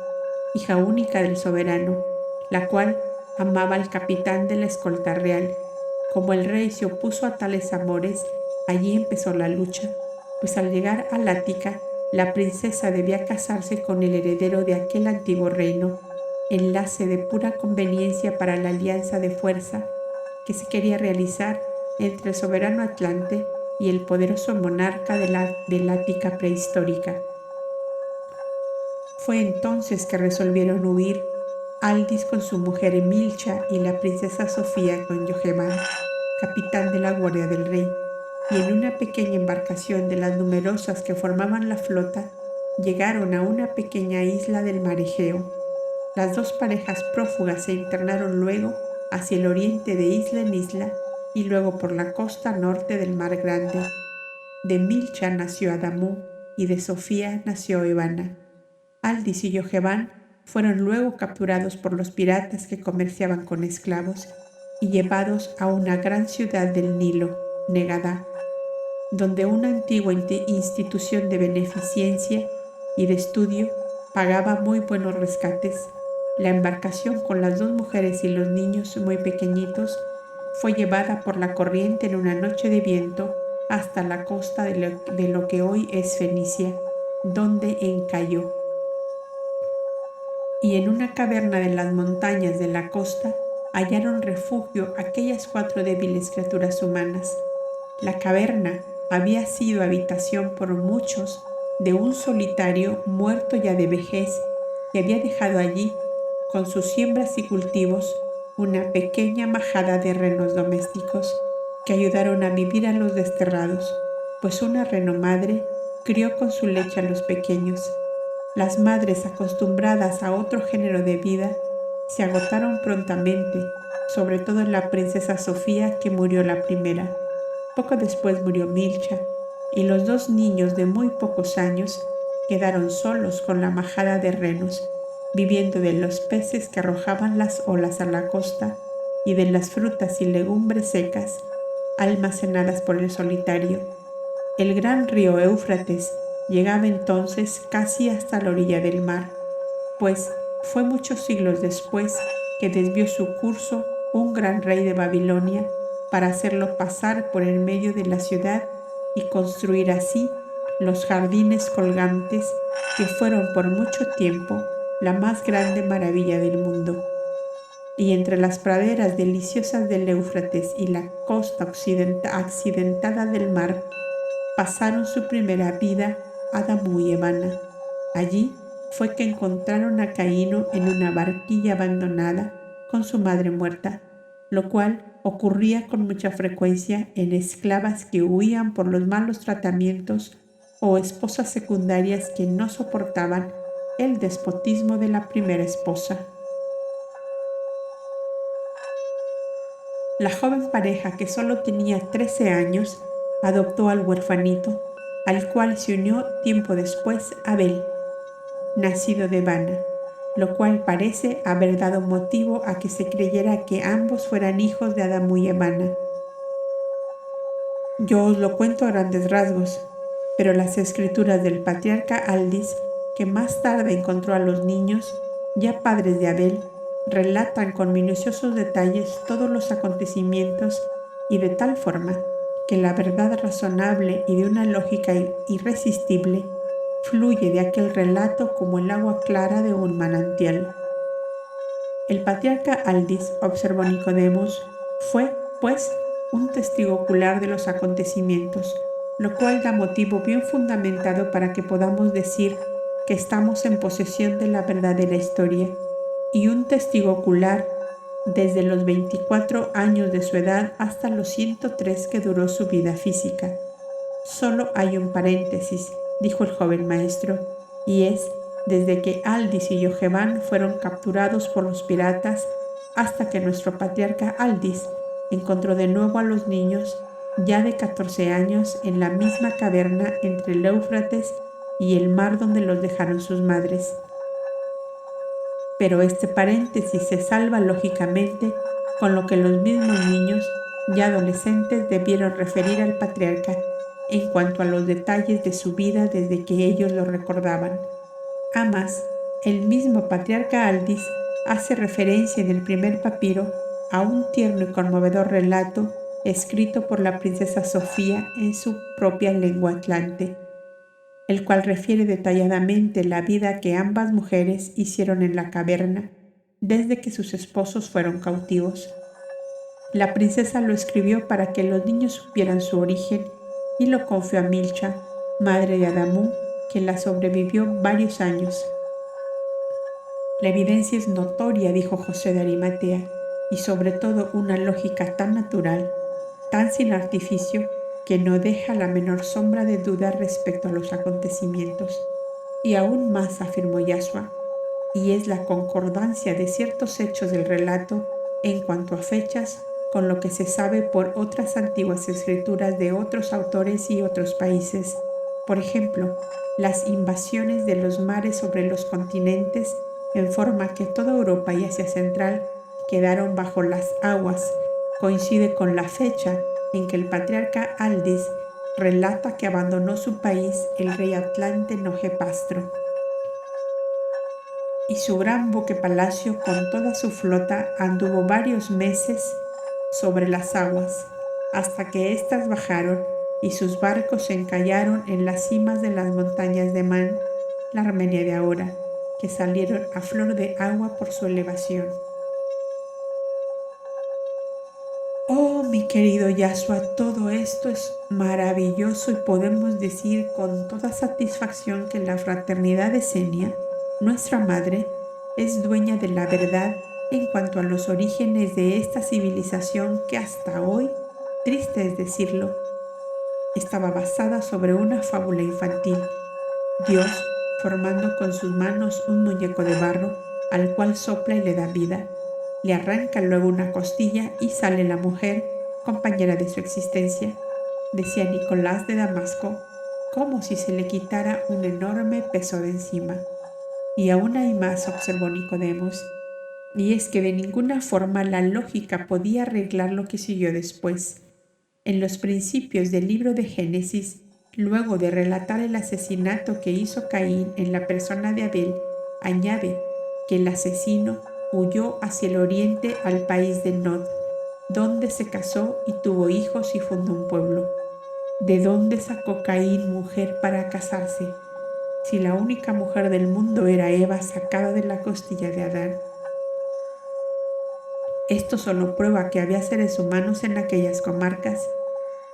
hija única del soberano, la cual amaba al capitán de la escolta real. Como el rey se opuso a tales amores, allí empezó la lucha, pues al llegar a Lática, la princesa debía casarse con el heredero de aquel antiguo reino, enlace de pura conveniencia para la alianza de fuerza que se quería realizar entre el soberano atlante y el poderoso monarca de Lática prehistórica. Fue entonces que resolvieron huir Aldis con su mujer Emilcha y la princesa Sofía con Yoheván, capitán de la guardia del rey, y en una pequeña embarcación de las numerosas que formaban la flota, llegaron a una pequeña isla del mar Egeo. Las dos parejas prófugas se internaron luego hacia el oriente de isla en isla y luego por la costa norte del mar Grande. De Milcha nació Adamú y de Sofía nació Evana. Aldis y Yoheván fueron luego capturados por los piratas que comerciaban con esclavos y llevados a una gran ciudad del Nilo, Negadá, donde una antigua institución de beneficencia y de estudio pagaba muy buenos rescates. La embarcación con las dos mujeres y los niños muy pequeñitos fue llevada por la corriente en una noche de viento hasta la costa de lo que hoy es Fenicia, donde encalló. Y en una caverna de las montañas de la costa hallaron refugio aquellas 4 débiles criaturas humanas. La caverna había sido habitación por muchos de un solitario muerto ya de vejez que había dejado allí, con sus siembras y cultivos, una pequeña majada de renos domésticos que ayudaron a vivir a los desterrados, pues una reno madre crió con su leche a los pequeños. Las madres acostumbradas a otro género de vida se agotaron prontamente, sobre todo la princesa Sofía, que murió la primera. Poco después murió Milcha, y los 2 niños de muy pocos años quedaron solos con la majada de renos, viviendo de los peces que arrojaban las olas a la costa y de las frutas y legumbres secas almacenadas por el solitario. El gran río Éufrates llegaba entonces casi hasta la orilla del mar, pues fue muchos siglos después que desvió su curso un gran rey de Babilonia para hacerlo pasar por el medio de la ciudad y construir así los jardines colgantes que fueron por mucho tiempo la más grande maravilla del mundo. Y entre las praderas deliciosas del Éufrates y la costa accidentada del mar, pasaron su primera vida Adamú y Evana. Allí fue que encontraron a Caíno en una barquilla abandonada con su madre muerta, lo cual ocurría con mucha frecuencia en esclavas que huían por los malos tratamientos o esposas secundarias que no soportaban el despotismo de la primera esposa. La joven pareja, que solo tenía 13 años, adoptó al huerfanito, al cual se unió tiempo después Abel, nacido de Evana, lo cual parece haber dado motivo a que se creyera que ambos fueran hijos de Adamú y Evana. Yo os lo cuento a grandes rasgos, pero las escrituras del patriarca Aldis, que más tarde encontró a los niños, ya padres de Abel, relatan con minuciosos detalles todos los acontecimientos y de tal forma que la verdad razonable y de una lógica irresistible fluye de aquel relato como el agua clara de un manantial. El patriarca Aldis, observó Nicodemos, fue, pues, un testigo ocular de los acontecimientos, lo cual da motivo bien fundamentado para que podamos decir que estamos en posesión de la verdadera historia, y un testigo ocular desde los 24 años de su edad hasta los 103 que duró su vida física. Solo hay un paréntesis, dijo el joven maestro, y es desde que Aldis y Yoheván fueron capturados por los piratas hasta que nuestro patriarca Aldis encontró de nuevo a los niños ya de 14 años en la misma caverna entre el Éufrates y el mar donde los dejaron sus madres. Pero este paréntesis se salva lógicamente con lo que los mismos niños, ya adolescentes, debieron referir al patriarca en cuanto a los detalles de su vida desde que ellos lo recordaban. Además, el mismo patriarca Aldis hace referencia en el primer papiro a un tierno y conmovedor relato escrito por la princesa Sofía en su propia lengua atlante, el cual refiere detalladamente la vida que ambas mujeres hicieron en la caverna desde que sus esposos fueron cautivos. La princesa lo escribió para que los niños supieran su origen y lo confió a Milcha, madre de Adamú, que la sobrevivió varios años. La evidencia es notoria, dijo José de Arimatea, y sobre todo una lógica tan natural, tan sin artificio, que no deja la menor sombra de duda respecto a los acontecimientos. Y aún más, afirmó Yashua, y es la concordancia de ciertos hechos del relato en cuanto a fechas con lo que se sabe por otras antiguas escrituras de otros autores y otros países. Por ejemplo, las invasiones de los mares sobre los continentes, en forma que toda Europa y Asia Central quedaron bajo las aguas, coincide con la fecha en que el patriarca Aldis relata que abandonó su país el rey atlante Nogepastro y su gran buque palacio con toda su flota anduvo varios meses sobre las aguas, hasta que éstas bajaron y sus barcos se encallaron en las cimas de las montañas de Man, la Armenia de ahora, que salieron a flor de agua por su elevación. Oh, mi querido Yashua, todo esto es maravilloso y podemos decir con toda satisfacción que la fraternidad de Senia, nuestra madre, es dueña de la verdad en cuanto a los orígenes de esta civilización que hasta hoy, triste es decirlo, estaba basada sobre una fábula infantil. Dios, formando con sus manos un muñeco de barro, al cual sopla y le da vida. Le arranca luego una costilla y sale la mujer, compañera de su existencia, decía Nicolás de Damasco, como si se le quitara un enorme peso de encima. Y aún hay más, observó Nicodemos, y es que de ninguna forma la lógica podía arreglar lo que siguió después. En los principios del libro de Génesis, luego de relatar el asesinato que hizo Caín en la persona de Abel, añade que el asesino huyó hacia el oriente al país de Nod, donde se casó y tuvo hijos y fundó un pueblo. ¿De dónde sacó Caín mujer para casarse? si la única mujer del mundo era Eva sacada de la costilla de Adán? Esto solo prueba que había seres humanos en aquellas comarcas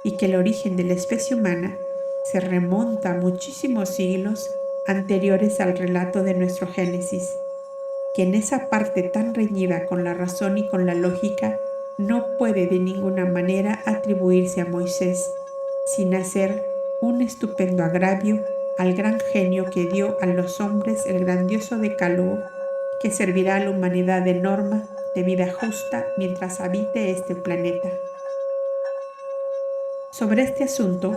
y que el origen de la especie humana se remonta a muchísimos siglos anteriores al relato de nuestro Génesis, que en esa parte tan reñida con la razón y con la lógica no puede de ninguna manera atribuirse a Moisés, sin hacer un estupendo agravio al gran genio que dio a los hombres el grandioso decálogo que servirá a la humanidad de norma de vida justa mientras habite este planeta. Sobre este asunto,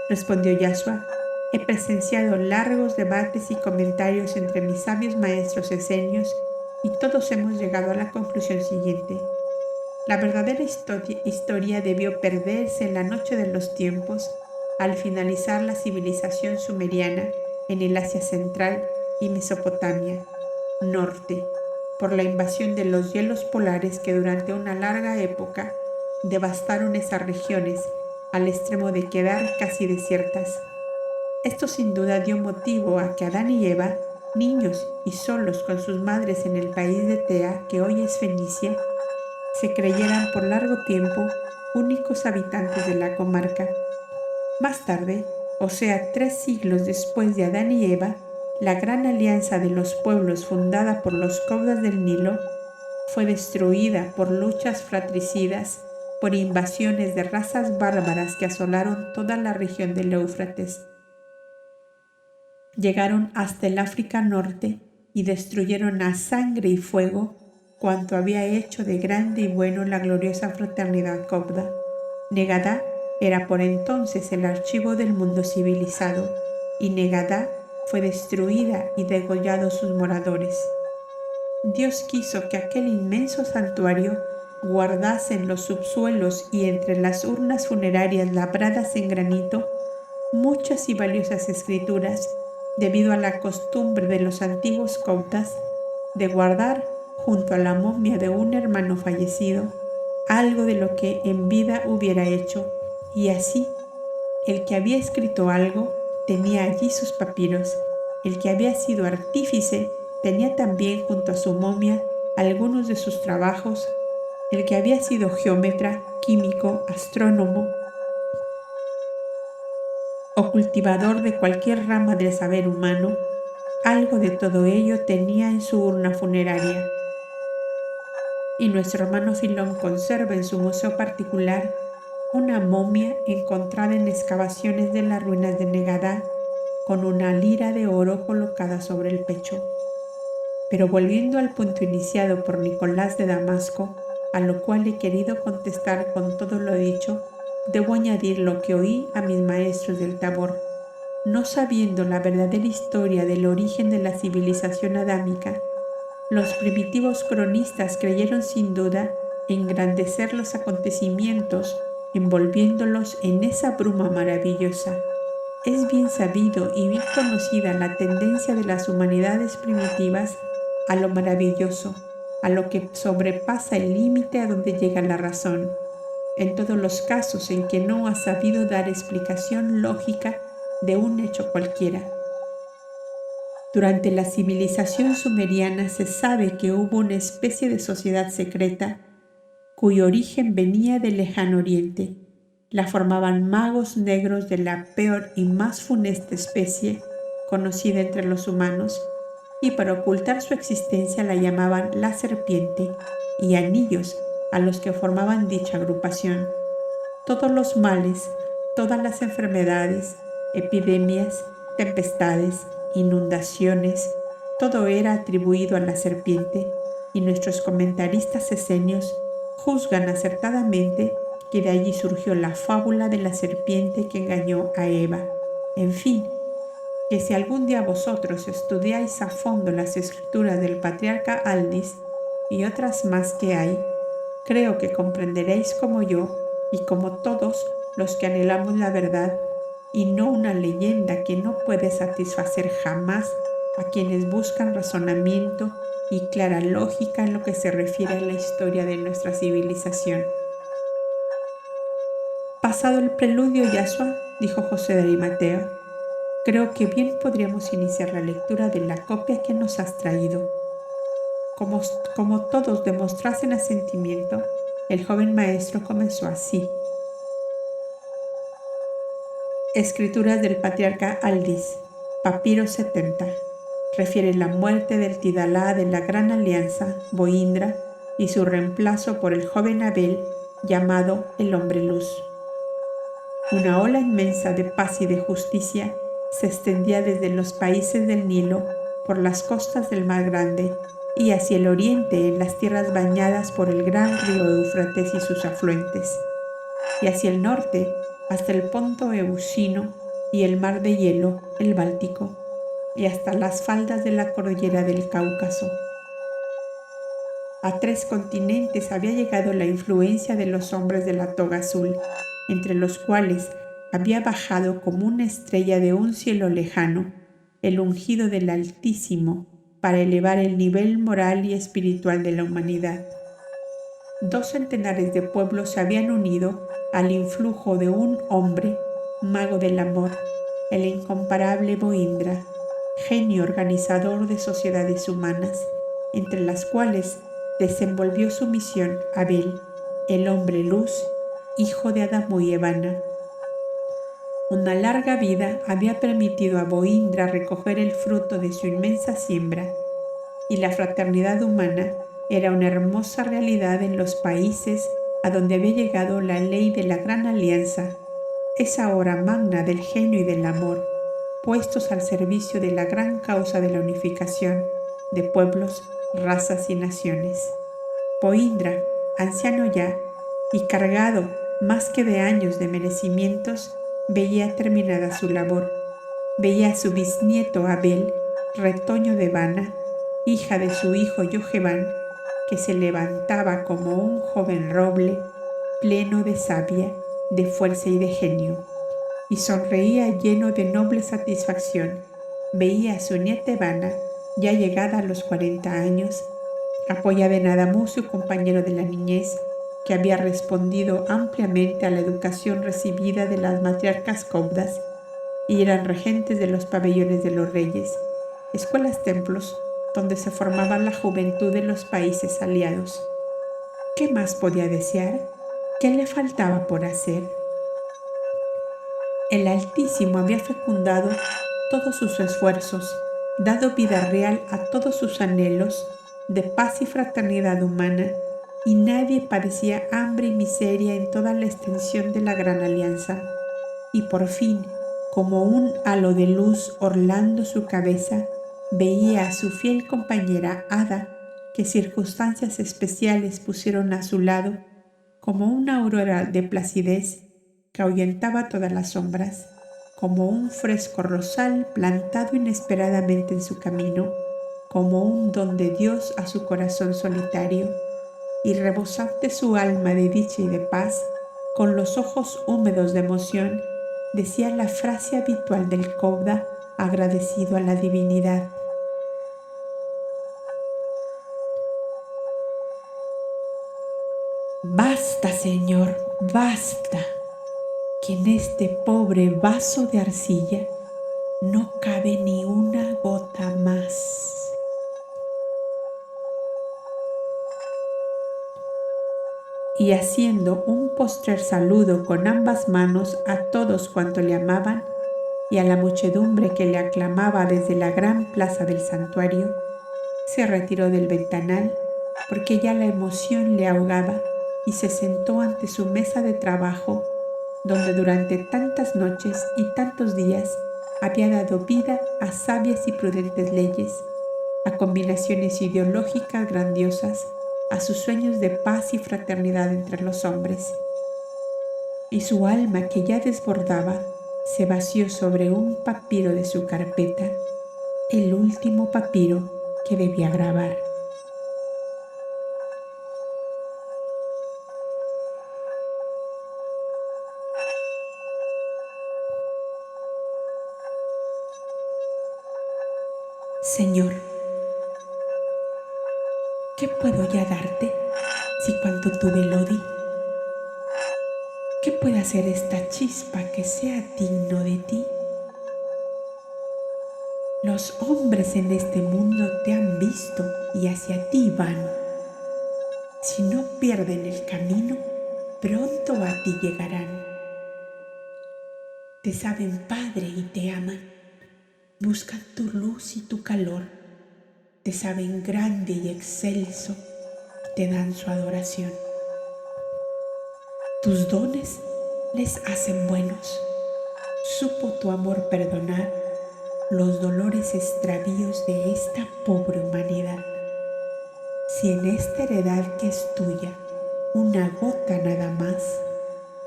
respondió Yashua, he presenciado largos debates y comentarios entre mis sabios maestros esenios y todos hemos llegado a la conclusión siguiente. La verdadera historia debió perderse en la noche de los tiempos al finalizar la civilización sumeriana en el Asia Central y Mesopotamia, norte, por la invasión de los hielos polares que durante una larga época devastaron esas regiones al extremo de quedar casi desiertas. Esto sin duda dio motivo a que Adán y Eva, niños y solos con sus madres en el país de Tea, que hoy es Fenicia, se creyeran por largo tiempo únicos habitantes de la comarca. Más tarde, o sea 3 siglos después de Adán y Eva, la gran alianza de los pueblos fundada por los caudas del Nilo fue destruida por luchas fratricidas, por invasiones de razas bárbaras que asolaron toda la región del Éufrates. Llegaron hasta el África Norte y destruyeron a sangre y fuego cuanto había hecho de grande y bueno la gloriosa fraternidad copta. Negadá era por entonces el archivo del mundo civilizado, y Negadá fue destruida y degollados sus moradores. Dios quiso que aquel inmenso santuario guardase en los subsuelos y entre las urnas funerarias labradas en granito muchas y valiosas escrituras, debido a la costumbre de los antiguos coptas de guardar junto a la momia de un hermano fallecido algo de lo que en vida hubiera hecho, y así el que había escrito algo tenía allí sus papiros, el que había sido artífice tenía también junto a su momia algunos de sus trabajos, el que había sido geómetra, químico, astrónomo o cultivador de cualquier rama del saber humano, algo de todo ello tenía en su urna funeraria. Y nuestro hermano Filón conserva en su museo particular una momia encontrada en excavaciones de las ruinas de Negadá con una lira de oro colocada sobre el pecho. Pero volviendo al punto iniciado por Nicolás de Damasco, a lo cual he querido contestar con todo lo dicho, debo añadir lo que oí a mis maestros del Tabor. No sabiendo la verdadera historia del origen de la civilización adámica, los primitivos cronistas creyeron sin duda engrandecer los acontecimientos envolviéndolos en esa bruma maravillosa. Es bien sabido y bien conocida la tendencia de las humanidades primitivas a lo maravilloso, a lo que sobrepasa el límite a donde llega la razón. En todos los casos en que no ha sabido dar explicación lógica de un hecho cualquiera. Durante la civilización sumeriana se sabe que hubo una especie de sociedad secreta cuyo origen venía del lejano oriente. La formaban magos negros de la peor y más funesta especie conocida entre los humanos, y para ocultar su existencia la llamaban la serpiente y anillos a los que formaban dicha agrupación. Todos los males, todas las enfermedades, epidemias, tempestades, inundaciones, todo era atribuido a la serpiente, y nuestros comentaristas esenios juzgan acertadamente que de allí surgió la fábula de la serpiente que engañó a Eva. En fin, que si algún día vosotros estudiáis a fondo las escrituras del patriarca Aldis y otras más que hay, creo que comprenderéis como yo y como todos los que anhelamos la verdad, y no una leyenda que no puede satisfacer jamás a quienes buscan razonamiento y clara lógica en lo que se refiere a la historia de nuestra civilización. Pasado el preludio, Yashua, dijo José de Arimatea, creo que bien podríamos iniciar la lectura de la copia que nos has traído. Como todos demostrasen asentimiento, el joven maestro comenzó así. Escrituras del patriarca Aldis, papiro 70. Refiere la muerte del Tidalá de la Gran Alianza, Boindra, y su reemplazo por el joven Abel, llamado el Hombre Luz. Una ola inmensa de paz y de justicia se extendía desde los países del Nilo, por las costas del Mar Grande, y hacia el oriente en las tierras bañadas por el gran río Éufrates y sus afluentes, y hacia el norte hasta el Ponto Euxino y el mar de hielo, el Báltico, y hasta las faldas de la cordillera del Cáucaso. A 3 continentes había llegado la influencia de los hombres de la toga azul, entre los cuales había bajado como una estrella de un cielo lejano, el ungido del Altísimo, para elevar el nivel moral y espiritual de la humanidad. 2 centenares de pueblos se habían unido al influjo de un hombre, mago del amor, el incomparable Boindra, genio organizador de sociedades humanas, entre las cuales desenvolvió su misión Abel, el hombre luz, hijo de Adamo y Evana. Una larga vida había permitido a Boindra recoger el fruto de su inmensa siembra, y la fraternidad humana era una hermosa realidad en los países a donde había llegado la ley de la Gran Alianza, esa hora magna del genio y del amor, puestos al servicio de la gran causa de la unificación de pueblos, razas y naciones. Boindra, anciano ya y cargado más que de años de merecimientos, veía terminada su labor. Veía a su bisnieto Abel, retoño de Evana, hija de su hijo Yoheván, que se levantaba como un joven roble, pleno de savia, de fuerza y de genio, y sonreía lleno de noble satisfacción. Veía a su nieta Evana, ya llegada a los 40 años, apoyada en Adamú, su compañero de la niñez, que había respondido ampliamente a la educación recibida de las matriarcas copdas, y eran regentes de los pabellones de los reyes, escuelas-templos donde se formaba la juventud de los países aliados. ¿Qué más podía desear? ¿Qué le faltaba por hacer? El Altísimo había fecundado todos sus esfuerzos, dado vida real a todos sus anhelos de paz y fraternidad humana, y nadie padecía hambre y miseria en toda la extensión de la Gran Alianza. Y por fin, como un halo de luz orlando su cabeza, veía a su fiel compañera Ada, que circunstancias especiales pusieron a su lado, como una aurora de placidez que ahuyentaba todas las sombras, como un fresco rosal plantado inesperadamente en su camino, como un don de Dios a su corazón solitario, y rebosante su alma de dicha y de paz, con los ojos húmedos de emoción, decía la frase habitual del copda agradecido a la divinidad: «Basta, Señor, basta, que en este pobre vaso de arcilla no cabe ni una gota más». Y haciendo un postrer saludo con ambas manos a todos cuantos le amaban y a la muchedumbre que le aclamaba desde la gran plaza del santuario, se retiró del ventanal porque ya la emoción le ahogaba y se sentó ante su mesa de trabajo, donde durante tantas noches y tantos días había dado vida a sabias y prudentes leyes, a combinaciones ideológicas grandiosas, a sus sueños de paz y fraternidad entre los hombres. Y su alma, que ya desbordaba, se vació sobre un papiro de su carpeta, el último papiro que debía grabar. Señor, ¿qué puedo ya darte si cuanto tuve lo di? ¿Qué puede hacer esta chispa que sea digno de ti? Los hombres en este mundo te han visto y hacia ti van. Si no pierden el camino, pronto a ti llegarán. Te saben padre y te aman. Buscan tu luz y tu calor. Te saben grande y excelso y te dan su adoración. Tus dones les hacen buenos. Supo tu amor perdonar los dolores extravíos de esta pobre humanidad. Si en esta heredad que es tuya, una gota nada más,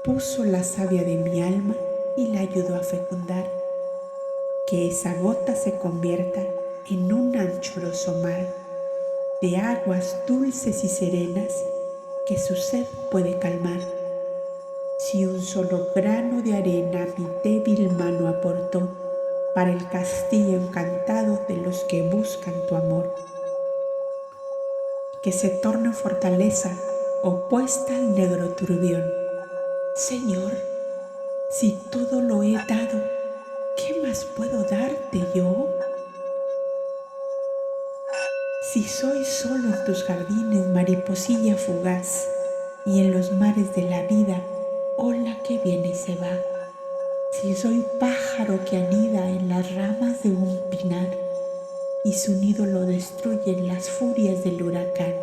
puso la savia de mi alma y la ayudó a fecundar, que esa gota se convierta en un anchuroso mar de aguas dulces y serenas que su sed puede calmar. Si un solo grano de arena mi débil mano aportó para el castillo encantado de los que buscan tu amor, que se torne fortaleza opuesta al negro turbión. Señor, si todo lo he dado, ¿qué más puedo darte yo? Si soy solo en tus jardines mariposilla fugaz, y en los mares de la vida ola que viene y se va. Si soy pájaro que anida en las ramas de un pinar, y su nido lo destruyen las furias del huracán.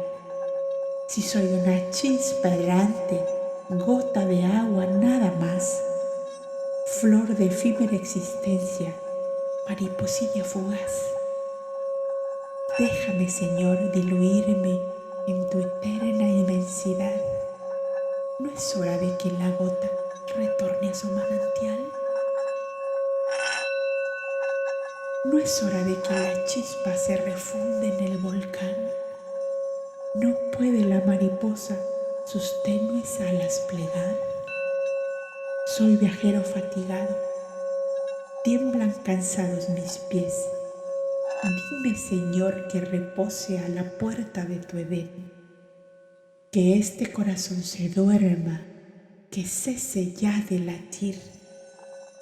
Si soy una chispa errante, gota de agua nada más, flor de efímera existencia, mariposilla fugaz. Déjame, Señor, diluirme en tu eterna inmensidad. ¿No es hora de que la gota retorne a su manantial? ¿No es hora de que la chispa se refunde en el volcán? ¿No puede la mariposa sus tenues alas plegar? Soy viajero fatigado, tiemblan cansados mis pies. Dime, Señor, que repose a la puerta de tu Edén, que este corazón se duerma, que cese ya de latir.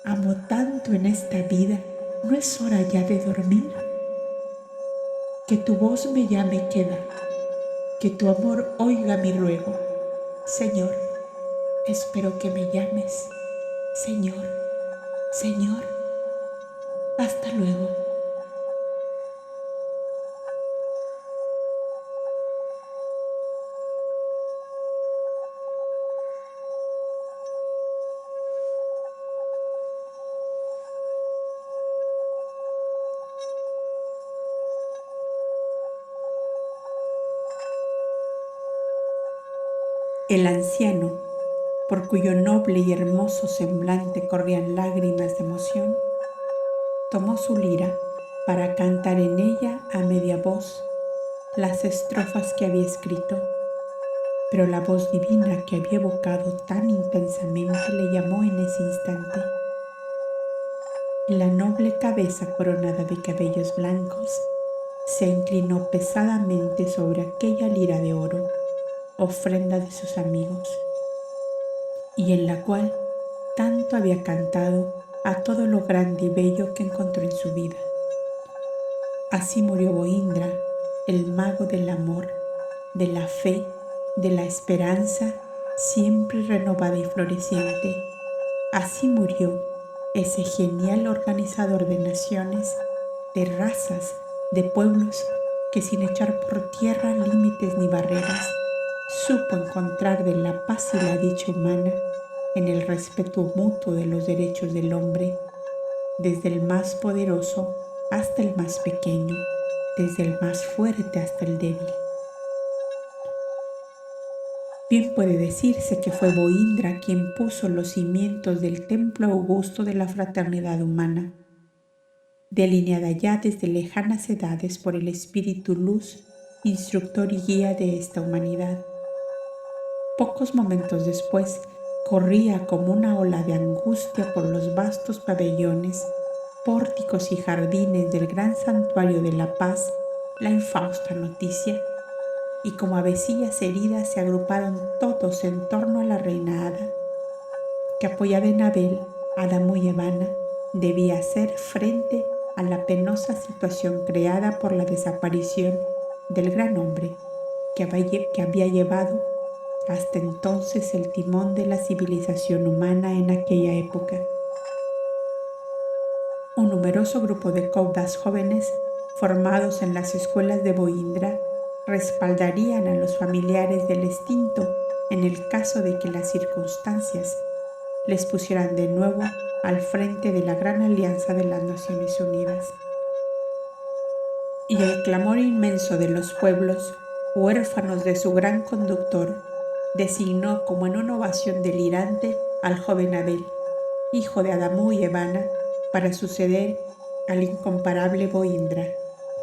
Amo tanto en esta vida, ¿no es hora ya de dormir? Que tu voz me llame queda, que tu amor oiga mi ruego. Señor, espero que me llames. Señor, Señor, hasta luego. El anciano, por cuyo noble y hermoso semblante corrían lágrimas de emoción, tomó su lira para cantar en ella a media voz las estrofas que había escrito, pero la voz divina que había evocado tan intensamente le llamó en ese instante. La noble cabeza coronada de cabellos blancos se inclinó pesadamente sobre aquella lira de oro, ofrenda de sus amigos, y en la cual tanto había cantado a todo lo grande y bello que encontró en su vida. Así murió Boindra, el mago del amor, de la fe, de la esperanza, siempre renovada y floreciente. Así murió ese genial organizador de naciones, de razas, de pueblos, que sin echar por tierra límites ni barreras, supo encontrar de la paz y la dicha humana en el respeto mutuo de los derechos del hombre, desde el más poderoso hasta el más pequeño, desde el más fuerte hasta el débil. Bien puede decirse que fue Boindra quien puso los cimientos del templo augusto de la fraternidad humana, delineada ya desde lejanas edades por el Espíritu Luz, instructor y guía de esta humanidad. Pocos momentos después, corría como una ola de angustia por los vastos pabellones, pórticos y jardines del gran santuario de la paz la infausta noticia, y como avecillas heridas se agruparon todos en torno a la reina Hada, que apoyada en Abel, hada muy Evana, debía hacer frente a la penosa situación creada por la desaparición del gran hombre que había llevado hasta entonces el timón de la civilización humana en aquella época. Un numeroso grupo de caudas jóvenes formados en las escuelas de Boindra respaldarían a los familiares del extinto en el caso de que las circunstancias les pusieran de nuevo al frente de la gran alianza de las Naciones Unidas. Y el clamor inmenso de los pueblos, huérfanos de su gran conductor, designó como en una ovación delirante al joven Abel, hijo de Adamú y Evana, para suceder al incomparable Boindra,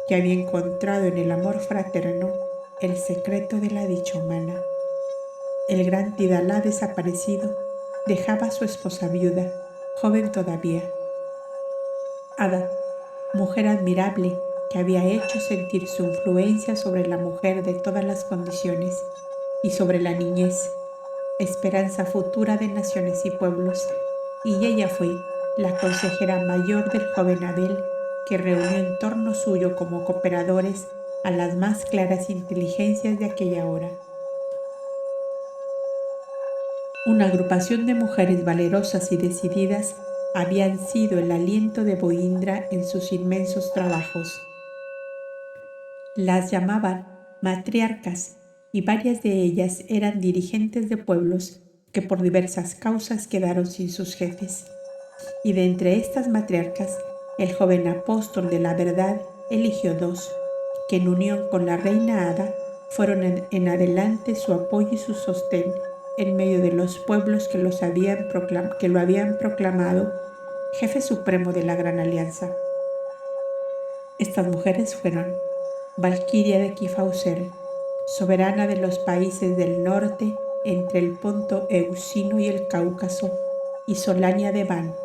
que había encontrado en el amor fraterno el secreto de la dicha humana. El gran Tidalá desaparecido dejaba a su esposa viuda, joven todavía. Ada, mujer admirable que había hecho sentir su influencia sobre la mujer de todas las condiciones y sobre la niñez, esperanza futura de naciones y pueblos, y ella fue la consejera mayor del joven Abel, que reunió en torno suyo como cooperadores a las más claras inteligencias de aquella hora. Una agrupación de mujeres valerosas y decididas habían sido el aliento de Boindra en sus inmensos trabajos. Las llamaban matriarcas y varias de ellas eran dirigentes de pueblos que por diversas causas quedaron sin sus jefes. Y de entre estas matriarcas, el joven apóstol de la verdad eligió dos, que en unión con la reina Ada fueron en adelante su apoyo y su sostén en medio de los pueblos que lo habían proclamado jefe supremo de la Gran Alianza. Estas mujeres fueron Valquiria de Kifauser, soberana de los países del norte entre el Ponto Eusino y el Cáucaso, y Solania de Van,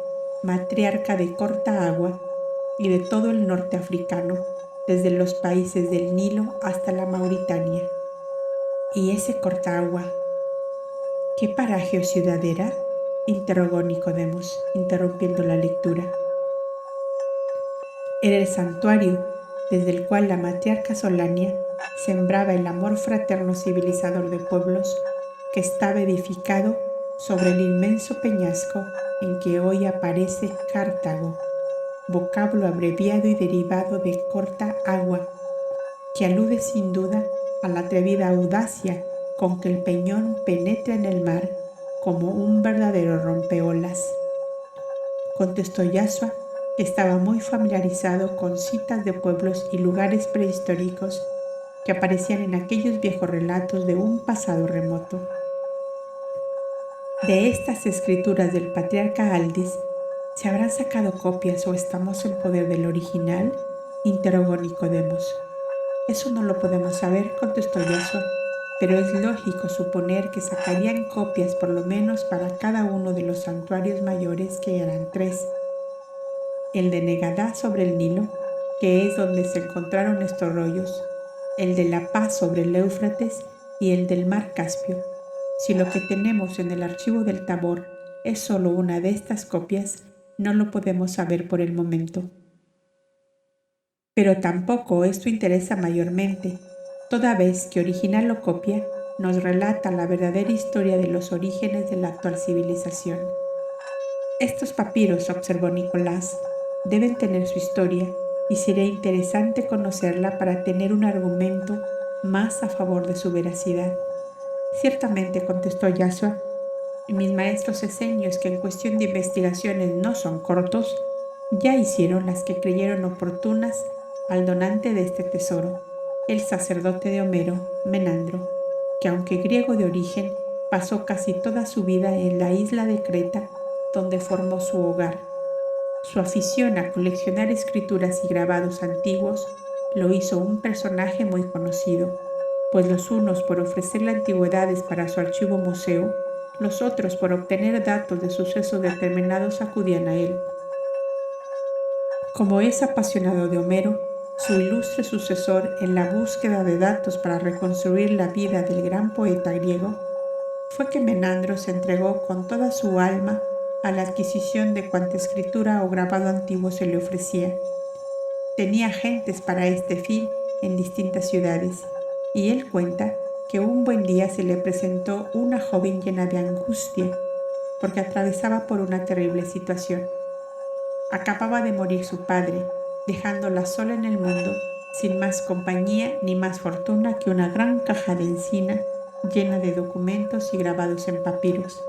matriarca de corta agua y de todo el norte africano, desde los países del Nilo hasta la Mauritania. ¿Y ese corta agua? ¿Qué paraje o ciudad era?, interrogó Nicodemos, interrumpiendo la lectura. Era el santuario desde el cual la matriarca Solania sembraba el amor fraterno civilizador de pueblos, que estaba edificado sobre el inmenso peñasco en que hoy aparece Cartago, vocablo abreviado y derivado de corta agua, que alude sin duda a la atrevida audacia con que el peñón penetra en el mar como un verdadero rompeolas. Contestó Yasua, que estaba muy familiarizado con citas de pueblos y lugares prehistóricos que aparecían en aquellos viejos relatos de un pasado remoto. De estas escrituras del patriarca Aldis, ¿se habrán sacado copias o estamos en poder del original?, interrogó Nicodemos. Eso no lo podemos saber, contestó Yasua, pero es lógico suponer que sacarían copias por lo menos para cada uno de los santuarios mayores, que eran 3. El de Negadá sobre el Nilo, que es donde se encontraron estos rollos, el de La Paz sobre el Éufrates y el del Mar Caspio. Si lo que tenemos en el archivo del Tabor es solo una de estas copias, no lo podemos saber por el momento. Pero tampoco esto interesa mayormente, toda vez que original o copia nos relata la verdadera historia de los orígenes de la actual civilización. Estos papiros, observó Nicolás, deben tener su historia y sería interesante conocerla para tener un argumento más a favor de su veracidad. Ciertamente, contestó Yasua, mis maestros esenios, que en cuestión de investigaciones no son cortos, ya hicieron las que creyeron oportunas al donante de este tesoro, el sacerdote de Homero, Menandro, que aunque griego de origen, pasó casi toda su vida en la isla de Creta, donde formó su hogar. Su afición a coleccionar escrituras y grabados antiguos lo hizo un personaje muy conocido, pues los unos por ofrecerle antigüedades para su archivo museo, los otros por obtener datos de sucesos determinados acudían a él. Como es apasionado de Homero, su ilustre sucesor en la búsqueda de datos para reconstruir la vida del gran poeta griego, fue que Menandro se entregó con toda su alma a la adquisición de cuanta escritura o grabado antiguo se le ofrecía, Tenía agentes para este fin en distintas ciudades, y él cuenta que un buen día se le presentó una joven llena de angustia porque atravesaba por una terrible situación. Acababa de morir su padre, dejándola sola en el mundo, sin más compañía ni más fortuna que una gran caja de encina llena de documentos y grabados en papiros,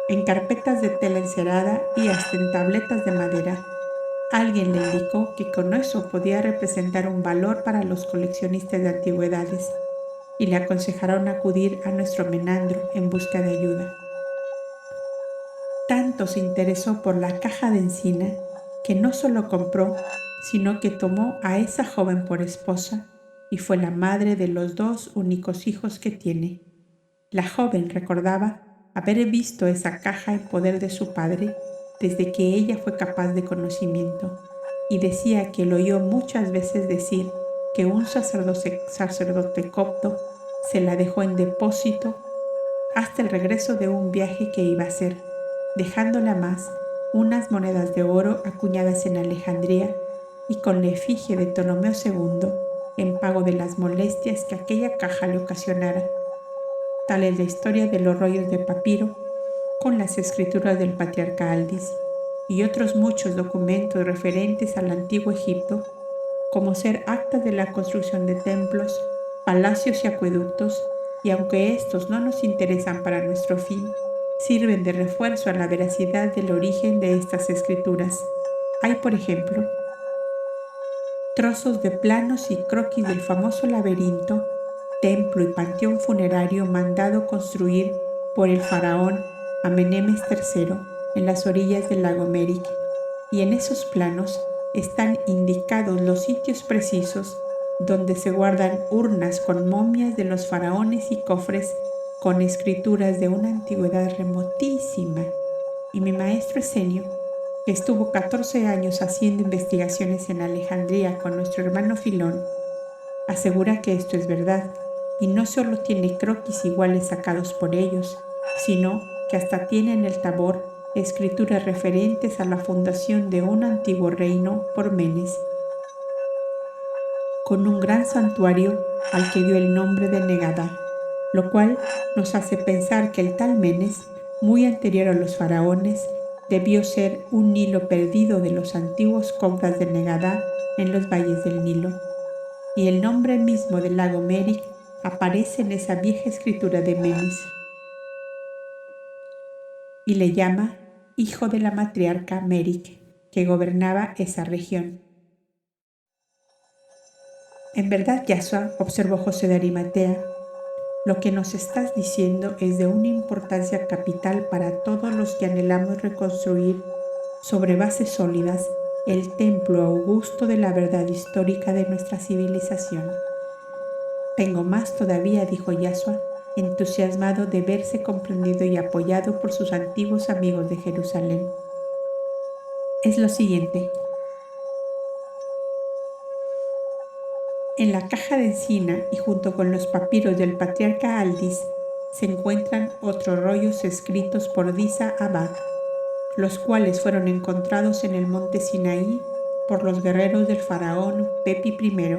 en carpetas de tela encerada y hasta en tabletas de madera. Alguien le indicó que con eso podía representar un valor para los coleccionistas de antigüedades y le aconsejaron acudir a nuestro Menandro en busca de ayuda. Tanto se interesó por la caja de encina que no solo compró, sino que tomó a esa joven por esposa y fue la madre de los 2 únicos hijos que tiene. La joven recordaba haber visto esa caja en poder de su padre desde que ella fue capaz de conocimiento y decía que lo oyó muchas veces decir que un sacerdote copto se la dejó en depósito hasta el regreso de un viaje que iba a hacer, dejándola más unas monedas de oro acuñadas en Alejandría y con la efigie de Ptolomeo II en pago de las molestias que aquella caja le ocasionara. Tal es la historia de los rollos de papiro con las escrituras del patriarca Aldis y otros muchos documentos referentes al antiguo Egipto, como ser actas de la construcción de templos, palacios y acueductos, y aunque estos no nos interesan para nuestro fin, sirven de refuerzo a la veracidad del origen de estas escrituras. Hay, por ejemplo, trozos de planos y croquis del famoso laberinto, templo y panteón funerario mandado construir por el faraón Amenemes III en las orillas del lago Merik, y en esos planos están indicados los sitios precisos donde se guardan urnas con momias de los faraones y cofres con escrituras de una antigüedad remotísima. Y mi maestro Esenio, que estuvo 14 años haciendo investigaciones en Alejandría con nuestro hermano Filón, asegura que esto es verdad, y no solo tiene croquis iguales sacados por ellos, sino que hasta tiene en el Tabor escrituras referentes a la fundación de un antiguo reino por Menes, con un gran santuario al que dio el nombre de Negadá, lo cual nos hace pensar que el tal Menes, muy anterior a los faraones, debió ser un Nilo perdido de los antiguos coptas de Negadá en los valles del Nilo. Y el nombre mismo del lago Merik aparece en esa vieja escritura de Menes y le llama hijo de la matriarca Merik, que gobernaba esa región. En verdad, Yashua, observó José de Arimatea, lo que nos estás diciendo es de una importancia capital para todos los que anhelamos reconstruir sobre bases sólidas el templo augusto de la verdad histórica de nuestra civilización. Tengo más todavía, dijo Yashua, entusiasmado de verse comprendido y apoyado por sus antiguos amigos de Jerusalén. Es lo siguiente. En la caja de encina y junto con los papiros del patriarca Aldis se encuentran otros rollos escritos por Disa Abad, los cuales fueron encontrados en el monte Sinaí por los guerreros del faraón Pepi I,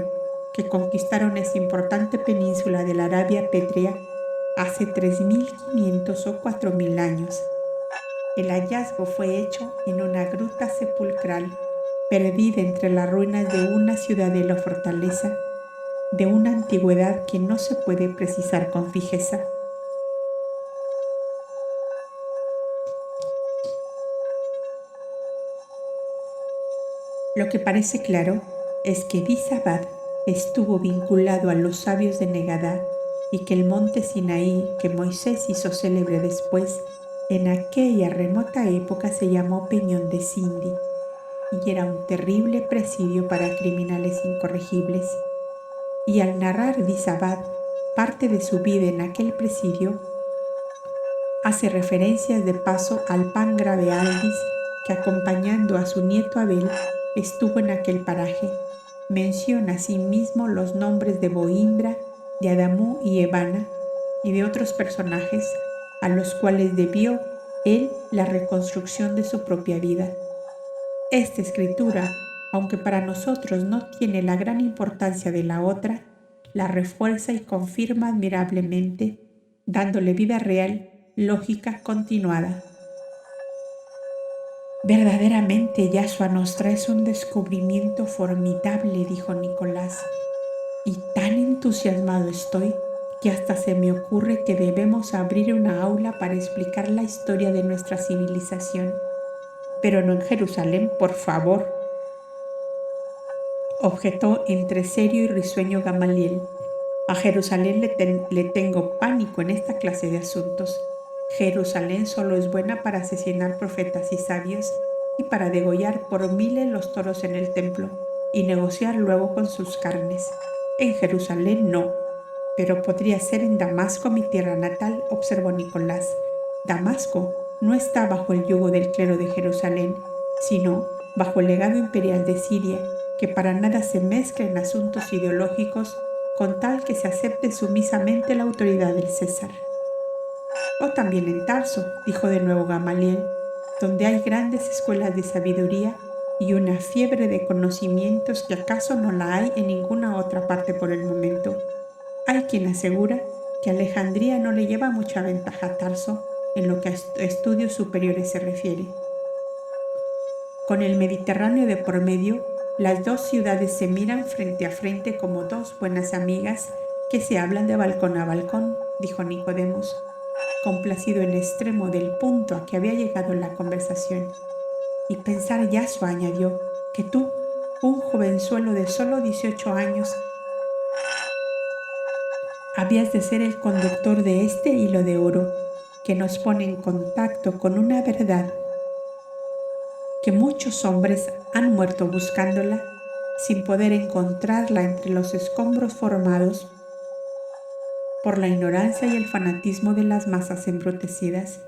que conquistaron esa importante península de la Arabia Pétrea hace 3.500 o 4.000 años. El hallazgo fue hecho en una gruta sepulcral perdida entre las ruinas de una ciudadela o fortaleza de una antigüedad que no se puede precisar con fijeza. Lo que parece claro es que Disabad estuvo vinculado a los sabios de Negadá y que el monte Sinaí, que Moisés hizo célebre después, en aquella remota época se llamó Peñón de Sindi y era un terrible presidio para criminales incorregibles. Y al narrar Disabad parte de su vida en aquel presidio, hace referencias de paso al pángrave Aldis que, acompañando a su nieto Abel, estuvo en aquel paraje. Menciona asimismo los nombres de Boimbra, de Adamú y Evana y de otros personajes a los cuales debió él la reconstrucción de su propia vida. Esta escritura aunque para nosotros no tiene la gran importancia de la otra, la refuerza y confirma admirablemente, dándole vida real, lógica continuada. Verdaderamente, Yashua nos trae un descubrimiento formidable, dijo Nicolás, y tan entusiasmado estoy que hasta se me ocurre que debemos abrir una aula para explicar la historia de nuestra civilización. Pero no en Jerusalén, por favor, objetó entre serio y risueño Gamaliel. A Jerusalén le tengo pánico en esta clase de asuntos. Jerusalén solo es buena para asesinar profetas y sabios y para degollar por miles los toros en el templo y negociar luego con sus carnes. En Jerusalén no, pero podría ser en Damasco, mi tierra natal, observó Nicolás. Damasco no está bajo el yugo del clero de Jerusalén, sino bajo el legado imperial de Siria, que para nada se mezcla en asuntos ideológicos con tal que se acepte sumisamente la autoridad del César. O también en Tarso, dijo de nuevo Gamaliel, donde hay grandes escuelas de sabiduría y una fiebre de conocimientos que acaso no la hay en ninguna otra parte por el momento. Hay quien asegura que Alejandría no le lleva mucha ventaja a Tarso en lo que a estudios superiores se refiere. Con el Mediterráneo de por medio, las dos ciudades se miran frente a frente como dos buenas amigas que se hablan de balcón a balcón, dijo Nicodemus, complacido en extremo del punto a que había llegado la conversación. Y pensar, Yashua, añadió, que tú, un jovenzuelo de solo 18 años, habías de ser el conductor de este hilo de oro que nos pone en contacto con una verdad que muchos hombres han muerto buscándola sin poder encontrarla entre los escombros formados por la ignorancia y el fanatismo de las masas embrutecidas.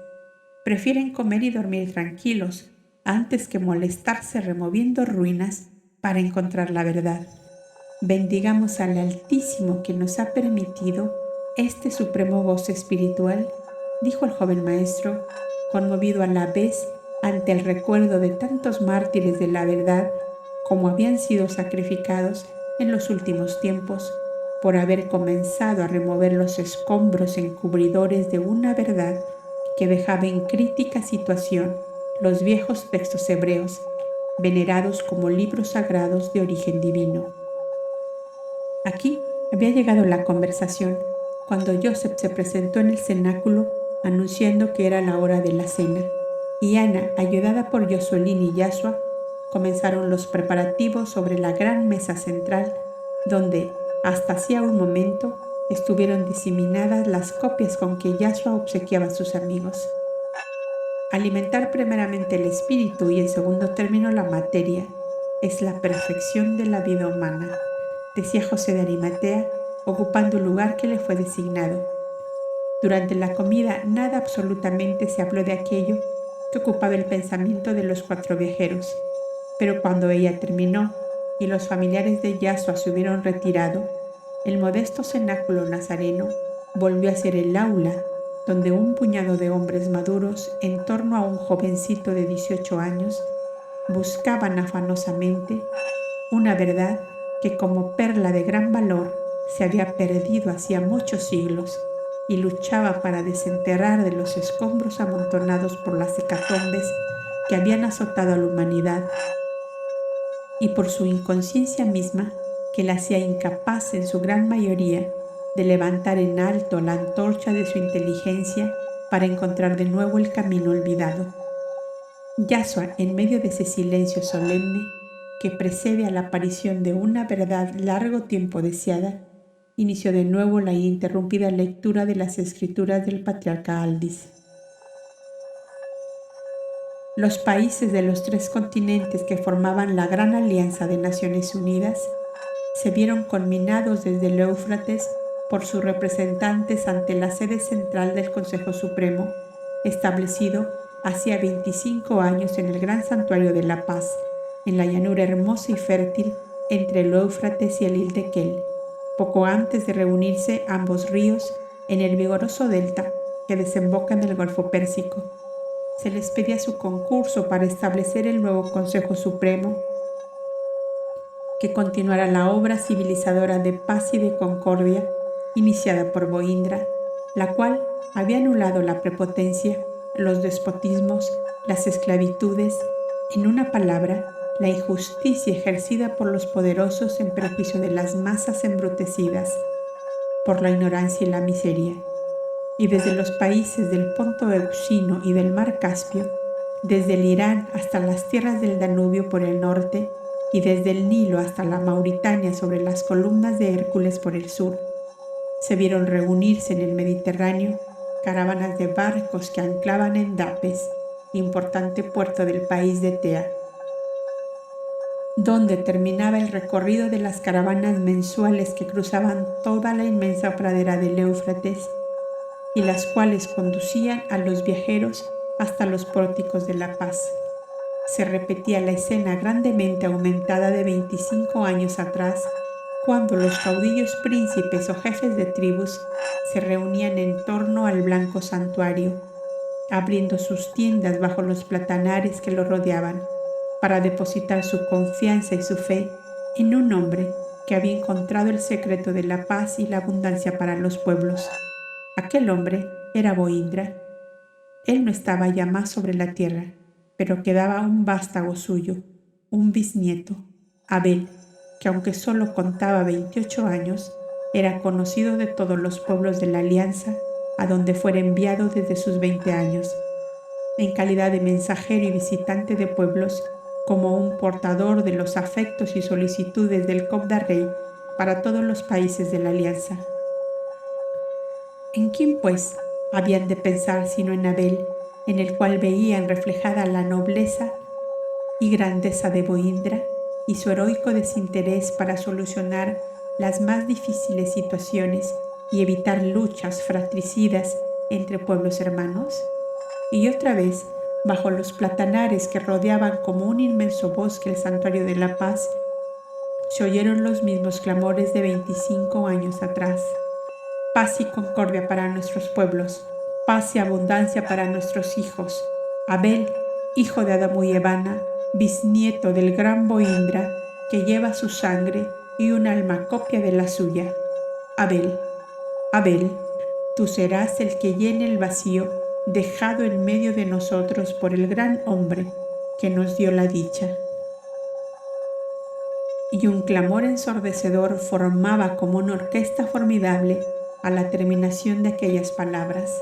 Prefieren comer y dormir tranquilos antes que molestarse removiendo ruinas para encontrar la verdad. Bendigamos al Altísimo que nos ha permitido este supremo gozo espiritual, dijo el joven maestro, conmovido a la vez ante el recuerdo de tantos mártires de la verdad como habían sido sacrificados en los últimos tiempos por haber comenzado a remover los escombros encubridores de una verdad que dejaba en crítica situación los viejos textos hebreos, venerados como libros sagrados de origen divino. Aquí había llegado la conversación cuando Joseph se presentó en el cenáculo anunciando que era la hora de la cena, y Ana, ayudada por Josuelín y Yashua, comenzaron los preparativos sobre la gran mesa central, donde, hasta hacía un momento, estuvieron diseminadas las copias con que Yashua obsequiaba a sus amigos. Alimentar primeramente el espíritu y en segundo término la materia es la perfección de la vida humana, decía José de Arimatea, ocupando el lugar que le fue designado. Durante la comida nada absolutamente se habló de aquello que ocupaba el pensamiento de los 4 viajeros, pero cuando ella terminó y los familiares de Yashua se hubieron retirado, el modesto cenáculo nazareno volvió a ser el aula donde un puñado de hombres maduros en torno a un jovencito de 18 años buscaban afanosamente una verdad que como perla de gran valor se había perdido hacía muchos siglos y luchaba para desenterrar de los escombros amontonados por las hecatombes que habían azotado a la humanidad y por su inconsciencia misma que la hacía incapaz en su gran mayoría de levantar en alto la antorcha de su inteligencia para encontrar de nuevo el camino olvidado. Yashua, en medio de ese silencio solemne que precede a la aparición de una verdad largo tiempo deseada, inició de nuevo la ininterrumpida lectura de las escrituras del patriarca Aldis. Los países de los 3 continentes que formaban la Gran Alianza de Naciones Unidas se vieron conminados desde el Éufrates por sus representantes ante la sede central del Consejo Supremo, establecido hacía 25 años en el Gran Santuario de la Paz, en la llanura hermosa y fértil entre el Éufrates y el Hildekell, poco antes de reunirse ambos ríos en el vigoroso delta que desemboca en el Golfo Pérsico. Se les pedía su concurso para establecer el nuevo Consejo Supremo que continuara la obra civilizadora de paz y de concordia iniciada por Boindra, la cual había anulado la prepotencia, los despotismos, las esclavitudes, en una palabra, la injusticia ejercida por los poderosos en perjuicio de las masas embrutecidas por la ignorancia y la miseria. Y desde los países del Ponto Euxino y del Mar Caspio, desde el Irán hasta las tierras del Danubio por el norte, y desde el Nilo hasta la Mauritania sobre las columnas de Hércules por el sur, se vieron reunirse en el Mediterráneo caravanas de barcos que anclaban en Dapes, importante puerto del país de Tea, donde terminaba el recorrido de las caravanas mensuales que cruzaban toda la inmensa pradera del Éufrates y las cuales conducían a los viajeros hasta los pórticos de la paz. Se repetía la escena grandemente aumentada de 25 años atrás, cuando los caudillos príncipes o jefes de tribus se reunían en torno al blanco santuario, abriendo sus tiendas bajo los platanares que lo rodeaban, para depositar su confianza y su fe en un hombre que había encontrado el secreto de la paz y la abundancia para los pueblos. Aquel hombre era Boindra. Él no estaba ya más sobre la tierra, pero quedaba un vástago suyo, un bisnieto, Abel, que aunque solo contaba 28 años, era conocido de todos los pueblos de la Alianza, a donde fuera enviado desde sus 20 años, en calidad de mensajero y visitante de pueblos, como un portador de los afectos y solicitudes del Cobda Rey para todos los países de la Alianza. ¿En quién, pues, habían de pensar sino en Abel, en el cual veían reflejada la nobleza y grandeza de Boindra y su heroico desinterés para solucionar las más difíciles situaciones y evitar luchas fratricidas entre pueblos hermanos? Y otra vez, bajo los platanares que rodeaban como un inmenso bosque el santuario de la paz, se oyeron los mismos clamores de 25 años atrás. Paz y concordia para nuestros pueblos, paz y abundancia para nuestros hijos. Abel, hijo de Adamo y Evana, bisnieto del gran Boindra, que lleva su sangre y un alma copia de la suya. Abel, Abel, tú serás el que llene el vacío dejado en medio de nosotros por el gran hombre que nos dio la dicha. Y un clamor ensordecedor formaba como una orquesta formidable a la terminación de aquellas palabras.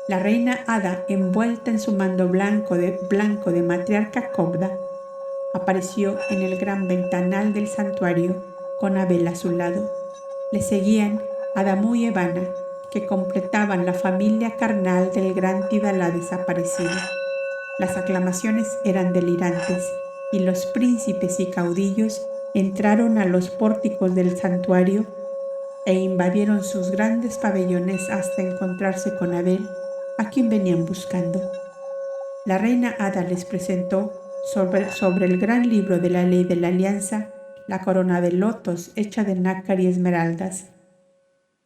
La reina Ada, envuelta en su mando blanco de matriarca Cobda, apareció en el gran ventanal del santuario con Abel a su lado. Le seguían Adamú y Evana, que completaban la familia carnal del gran Tidalá desaparecido. Las aclamaciones eran delirantes y los príncipes y caudillos entraron a los pórticos del santuario e invadieron sus grandes pabellones hasta encontrarse con Abel, a quien venían buscando. La reina Ada les presentó sobre el gran libro de la ley de la alianza la corona de lotos hecha de nácar y esmeraldas,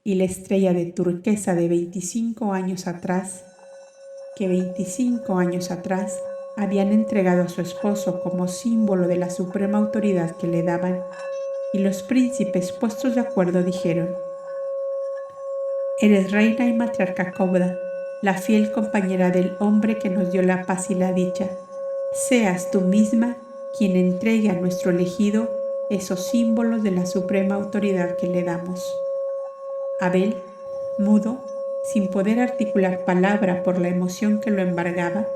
y la estrella de turquesa de 25 años atrás, que 25 años atrás habían entregado a su esposo como símbolo de la suprema autoridad que le daban, y los príncipes, puestos de acuerdo, dijeron: «Eres reina y matriarca Cobda, la fiel compañera del hombre que nos dio la paz y la dicha. Seas tú misma quien entregue a nuestro elegido esos símbolos de la suprema autoridad que le damos». Abel, mudo, sin poder articular palabra por la emoción que lo embargaba,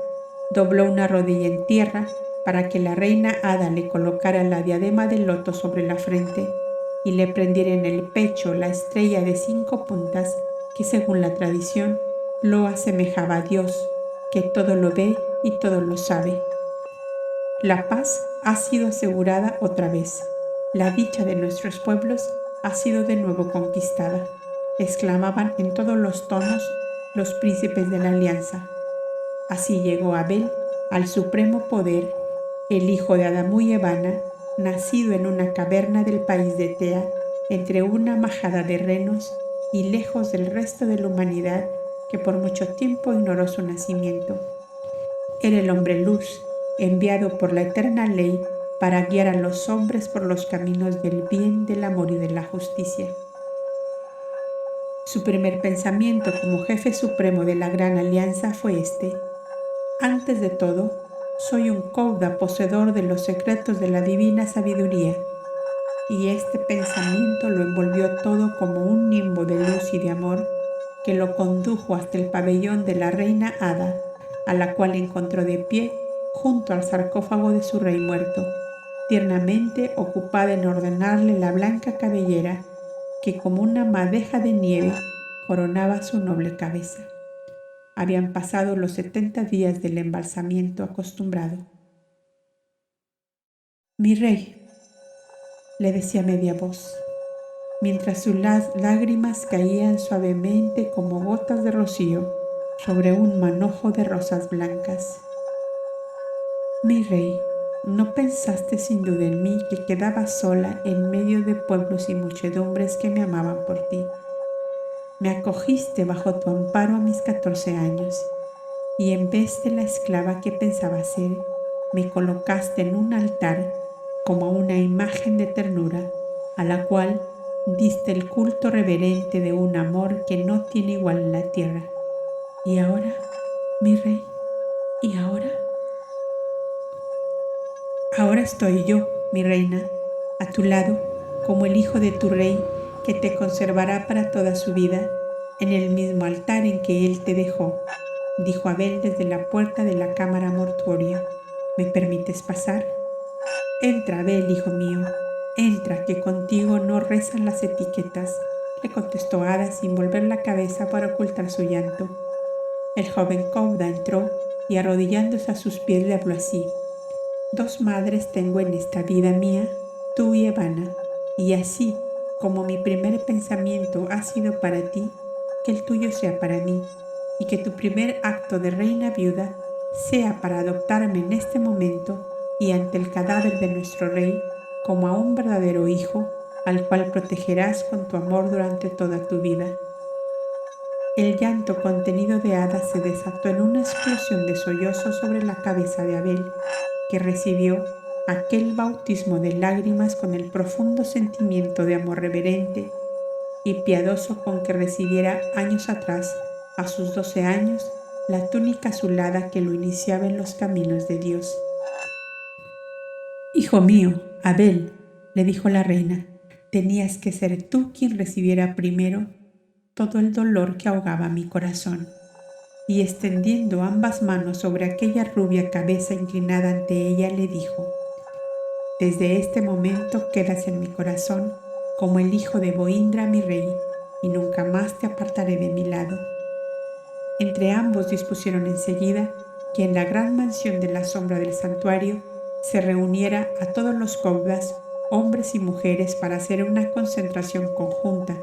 dobló una rodilla en tierra para que la reina Ada le colocara la diadema de loto sobre la frente y le prendiera en el pecho la estrella de 5 puntas que, según la tradición, lo asemejaba a Dios, que todo lo ve y todo lo sabe. La paz ha sido asegurada otra vez. La dicha de nuestros pueblos ha sido de nuevo conquistada, exclamaban en todos los tonos los príncipes de la alianza. Así llegó Abel al supremo poder, el hijo de Adamú y Evana, nacido en una caverna del país de Tea, entre una majada de renos y lejos del resto de la humanidad que por mucho tiempo ignoró su nacimiento. Era el hombre luz, enviado por la eterna ley para guiar a los hombres por los caminos del bien, del amor y de la justicia. Su primer pensamiento como jefe supremo de la Gran Alianza fue este: antes de todo, soy un Cauda poseedor de los secretos de la divina sabiduría. Y este pensamiento lo envolvió todo como un nimbo de luz y de amor que lo condujo hasta el pabellón de la reina Ada, a la cual encontró de pie junto al sarcófago de su rey muerto, tiernamente ocupada en ordenarle la blanca cabellera que como una madeja de nieve coronaba su noble cabeza. Habían pasado los 70 días del embalsamiento acostumbrado. «Mi rey», le decía a media voz, mientras sus lágrimas caían suavemente como gotas de rocío sobre un manojo de rosas blancas. «Mi rey, ¿no pensaste sin duda en mí que quedaba sola en medio de pueblos y muchedumbres que me amaban por ti? Me acogiste bajo tu amparo a mis 14 años y en vez de la esclava que pensaba ser, me colocaste en un altar como una imagen de ternura a la cual diste el culto reverente de un amor que no tiene igual en la tierra. ¿Y ahora, mi rey? ¿Y ahora? Ahora estoy yo, mi reina, a tu lado, como el hijo de tu rey, que te conservará para toda su vida, en el mismo altar en que él te dejó», dijo Abel desde la puerta de la cámara mortuoria. «¿Me permites pasar?» «Entra, Abel, hijo mío, entra, que contigo no rezan las etiquetas», le contestó Ada sin volver la cabeza para ocultar su llanto. El joven Cauda entró y arrodillándose a sus pies le habló así: «Dos madres tengo en esta vida mía, tú y Evana, y así como mi primer pensamiento ha sido para ti, que el tuyo sea para mí, y que tu primer acto de reina viuda sea para adoptarme en este momento y ante el cadáver de nuestro rey como a un verdadero hijo, al cual protegerás con tu amor durante toda tu vida». El llanto contenido de Ada se desató en una explosión de sollozos sobre la cabeza de Abel, que recibió aquel bautismo de lágrimas con el profundo sentimiento de amor reverente y piadoso con que recibiera años atrás, a sus 12 años, la túnica azulada que lo iniciaba en los caminos de Dios. «Hijo mío, Abel», le dijo la reina, «tenías que ser tú quien recibiera primero todo el dolor que ahogaba mi corazón». Y extendiendo ambas manos sobre aquella rubia cabeza inclinada ante ella, le dijo: «Desde este momento quedas en mi corazón como el hijo de Boindra, mi rey, y nunca más te apartaré de mi lado». Entre ambos dispusieron enseguida que en la gran mansión de la sombra del santuario se reuniera a todos los Caudas, hombres y mujeres, para hacer una concentración conjunta,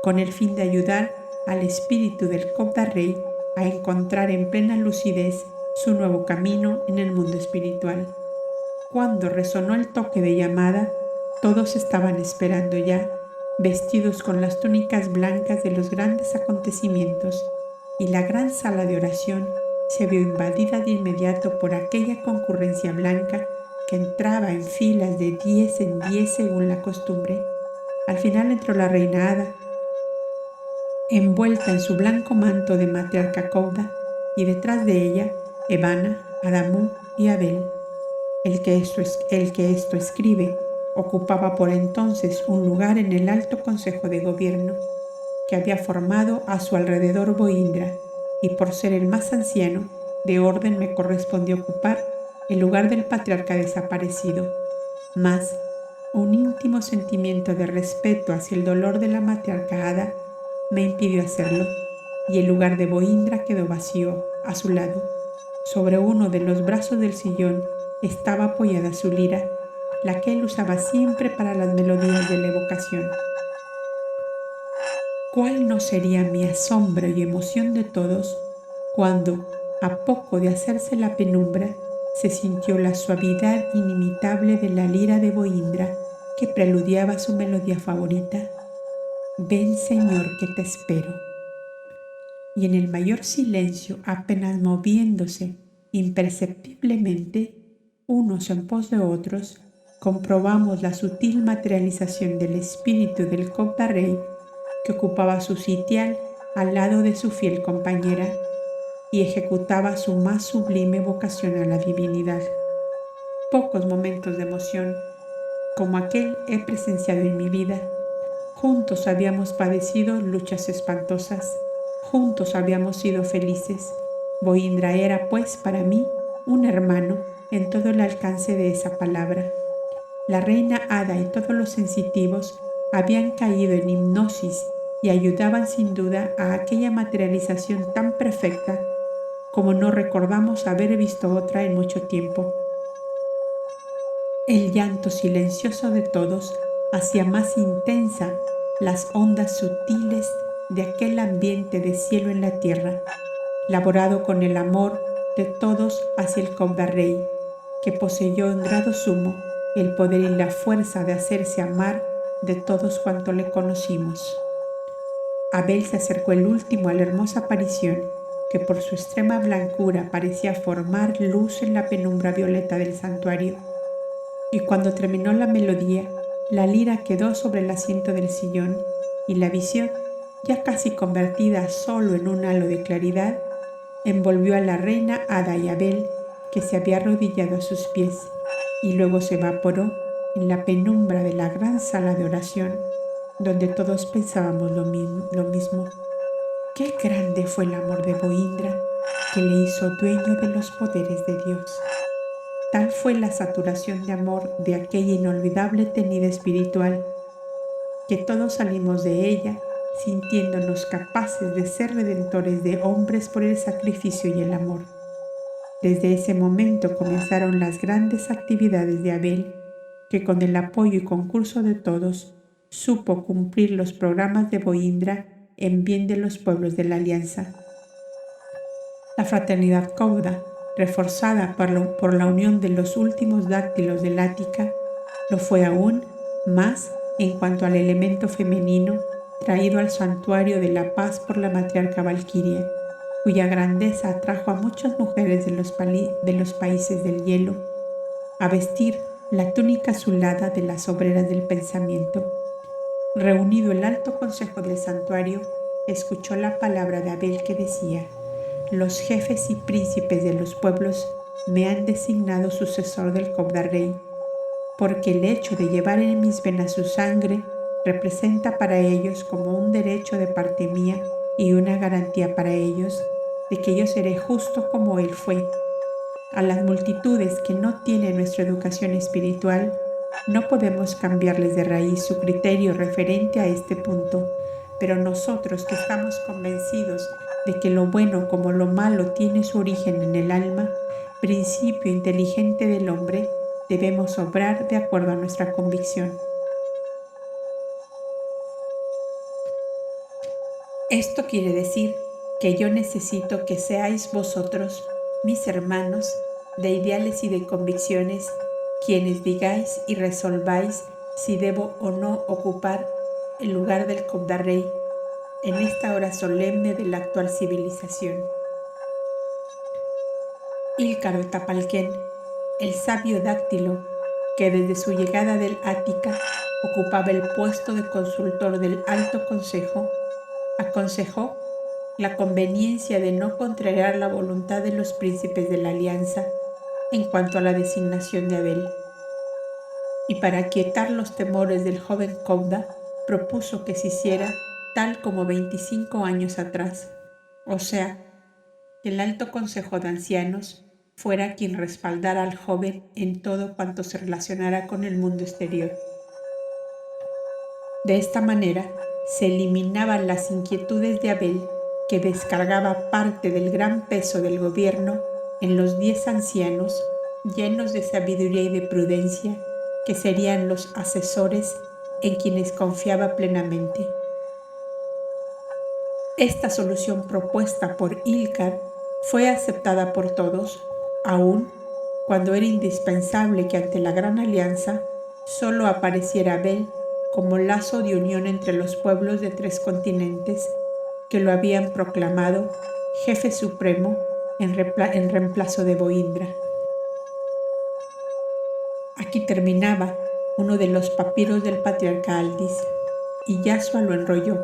con el fin de ayudar al espíritu del Cauda rey a encontrar en plena lucidez su nuevo camino en el mundo espiritual. Cuando resonó el toque de llamada, todos estaban esperando ya, vestidos con las túnicas blancas de los grandes acontecimientos, y la gran sala de oración se vio invadida de inmediato por aquella concurrencia blanca que entraba en filas de 10 en 10 según la costumbre. Al final entró la reina Ada, envuelta en su blanco manto de matriarca Cauda, y detrás de ella Evana, Adamu y Abel. El que esto escribe ocupaba por entonces un lugar en el alto consejo de gobierno que había formado a su alrededor Boindra, y por ser el más anciano, de orden me correspondió ocupar el lugar del patriarca desaparecido. Mas un íntimo sentimiento de respeto hacia el dolor de la matriarca Ada me impidió hacerlo, y el lugar de Boindra quedó vacío a su lado. Sobre uno de los brazos del sillón estaba apoyada su lira, la que él usaba siempre para las melodías de la evocación. ¿Cuál no sería mi asombro y emoción de todos cuando, a poco de hacerse la penumbra, se sintió la suavidad inimitable de la lira de Boindra que preludiaba su melodía favorita: «Ven, Señor, que te espero». Y en el mayor silencio, apenas moviéndose imperceptiblemente, unos en pos de otros, comprobamos la sutil materialización del espíritu del Kobda Rey que ocupaba su sitial al lado de su fiel compañera y ejecutaba su más sublime vocación a la divinidad. Pocos momentos de emoción como aquel he presenciado en mi vida. Juntos habíamos padecido luchas espantosas, juntos habíamos sido felices. Bohindra era, pues, para mí, un hermano en todo el alcance de esa palabra. La reina Ada y todos los sensitivos habían caído en hipnosis y ayudaban sin duda a aquella materialización tan perfecta como no recordamos haber visto otra en mucho tiempo. El llanto silencioso de todos hacía más intensa las ondas sutiles de aquel ambiente de cielo en la tierra, laborado con el amor de todos hacia el Kobda Rey, que poseyó en grado sumo el poder y la fuerza de hacerse amar de todos cuanto le conocimos. Abel se acercó el último a la hermosa aparición, que por su extrema blancura parecía formar luz en la penumbra violeta del santuario. Y cuando terminó la melodía, la lira quedó sobre el asiento del sillón y la visión, ya casi convertida solo en un halo de claridad, envolvió a la reina Ada y Abel, que se había arrodillado a sus pies, y luego se evaporó en la penumbra de la gran sala de oración, donde todos pensábamos lo mismo. Qué grande fue el amor de Bohindra, que le hizo dueño de los poderes de Dios. Tal fue la saturación de amor de aquella inolvidable tenida espiritual, que todos salimos de ella sintiéndonos capaces de ser redentores de hombres por el sacrificio y el amor. Desde ese momento comenzaron las grandes actividades de Abel, que con el apoyo y concurso de todos supo cumplir los programas de Bohindra en bien de los pueblos de la Alianza. La fraternidad Kobda, reforzada por la unión de los últimos dáctilos del Ática, lo fue aún más en cuanto al elemento femenino traído al santuario de la paz por la matriarca Valquiria, cuya grandeza atrajo a muchas mujeres de los países del hielo a vestir la túnica azulada de las obreras del pensamiento. Reunido el alto consejo del santuario, escuchó la palabra de Abel que decía: los jefes y príncipes de los pueblos me han designado sucesor del Kobda Rey, porque el hecho de llevar en mis venas su sangre representa para ellos como un derecho de parte mía y una garantía para ellos de que yo seré justo como él fue. A las multitudes que no tienen nuestra educación espiritual, no podemos cambiarles de raíz su criterio referente a este punto, pero nosotros que estamos convencidos de que lo bueno como lo malo tiene su origen en el alma, principio inteligente del hombre, debemos obrar de acuerdo a nuestra convicción. Esto quiere decir que yo necesito que seáis vosotros, mis hermanos, de ideales y de convicciones, quienes digáis y resolváis si debo o no ocupar el lugar del Kobda Rey en esta hora solemne de la actual civilización. Ílcaro Tapalquén, el sabio dáctilo, que desde su llegada del Ática ocupaba el puesto de consultor del Alto Consejo, aconsejó la conveniencia de no contrariar la voluntad de los príncipes de la alianza en cuanto a la designación de Abel. Y para aquietar los temores del joven Kobda, propuso que se hiciera tal como 25 años atrás, o sea, que el Alto Consejo de Ancianos fuera quien respaldara al joven en todo cuanto se relacionara con el mundo exterior. De esta manera se eliminaban las inquietudes de Abel, que descargaba parte del gran peso del gobierno en los 10 ancianos llenos de sabiduría y de prudencia, que serían los asesores en quienes confiaba plenamente. Esta solución propuesta por Ílcar fue aceptada por todos, aun cuando era indispensable que ante la gran alianza solo apareciera Abel como lazo de unión entre los pueblos de 3 continentes que lo habían proclamado jefe supremo en reemplazo de Bohindra. Aquí terminaba uno de los papiros del patriarca Aldis, y Yashua lo enrolló,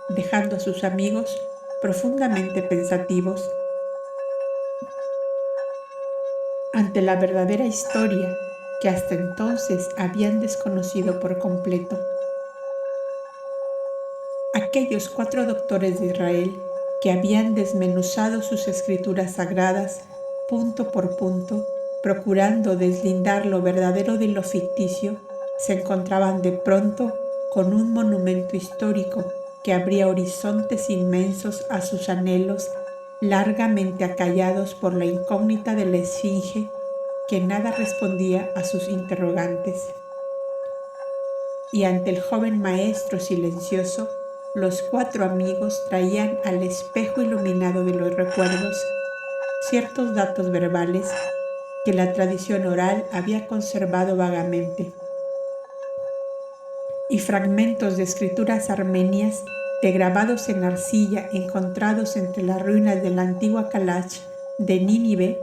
dejando a sus amigos profundamente pensativos ante la verdadera historia que hasta entonces habían desconocido por completo. Aquellos 4 doctores de Israel que habían desmenuzado sus escrituras sagradas punto por punto, procurando deslindar lo verdadero de lo ficticio, se encontraban de pronto con un monumento histórico que abría horizontes inmensos a sus anhelos, largamente acallados por la incógnita de la esfinge que nada respondía a sus interrogantes. Y ante el joven maestro silencioso, los 4 amigos traían al espejo iluminado de los recuerdos ciertos datos verbales que la tradición oral había conservado vagamente, y fragmentos de escrituras armenias de grabados en arcilla encontrados entre las ruinas de la antigua Kalach de Nínive,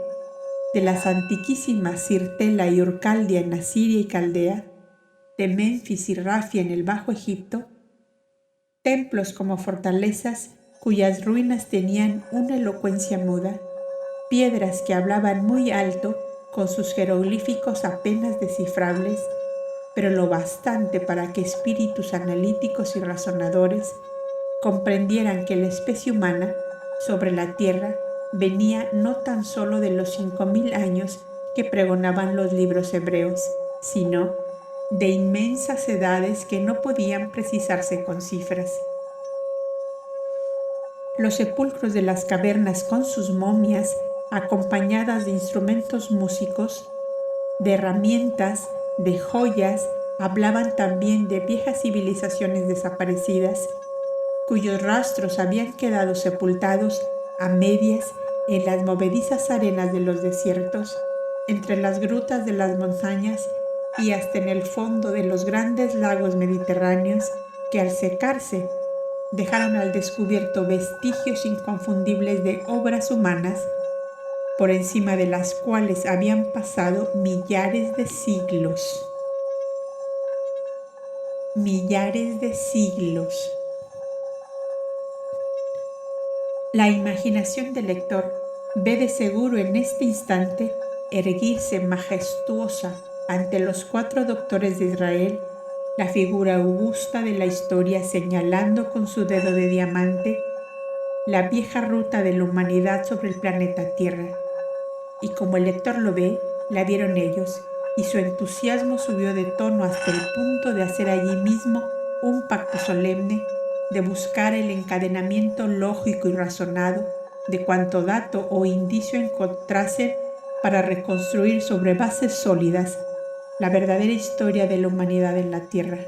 de las antiquísimas Sirtela y Urcaldia en Asiria y Caldea, de Menfis y Rafia en el Bajo Egipto, templos como fortalezas cuyas ruinas tenían una elocuencia muda, piedras que hablaban muy alto con sus jeroglíficos apenas descifrables, pero lo bastante para que espíritus analíticos y razonadores comprendieran que la especie humana sobre la tierra venía no tan solo de los 5000 años que pregonaban los libros hebreos, sino de inmensas edades que no podían precisarse con cifras. Los sepulcros de las cavernas con sus momias, acompañadas de instrumentos músicos, de herramientas, de joyas, hablaban también de viejas civilizaciones desaparecidas, cuyos rastros habían quedado sepultados a medias en las movedizas arenas de los desiertos, entre las grutas de las montañas y hasta en el fondo de los grandes lagos mediterráneos que al secarse dejaron al descubierto vestigios inconfundibles de obras humanas por encima de las cuales habían pasado millares de siglos. Millares de siglos. La imaginación del lector ve de seguro en este instante erguirse majestuosa ante los 4 doctores de Israel la figura augusta de la historia, señalando con su dedo de diamante la vieja ruta de la humanidad sobre el planeta Tierra. Y como el lector lo ve, la vieron ellos, y su entusiasmo subió de tono hasta el punto de hacer allí mismo un pacto solemne, de buscar el encadenamiento lógico y razonado de cuanto dato o indicio encontrasen para reconstruir sobre bases sólidas la verdadera historia de la humanidad en la Tierra.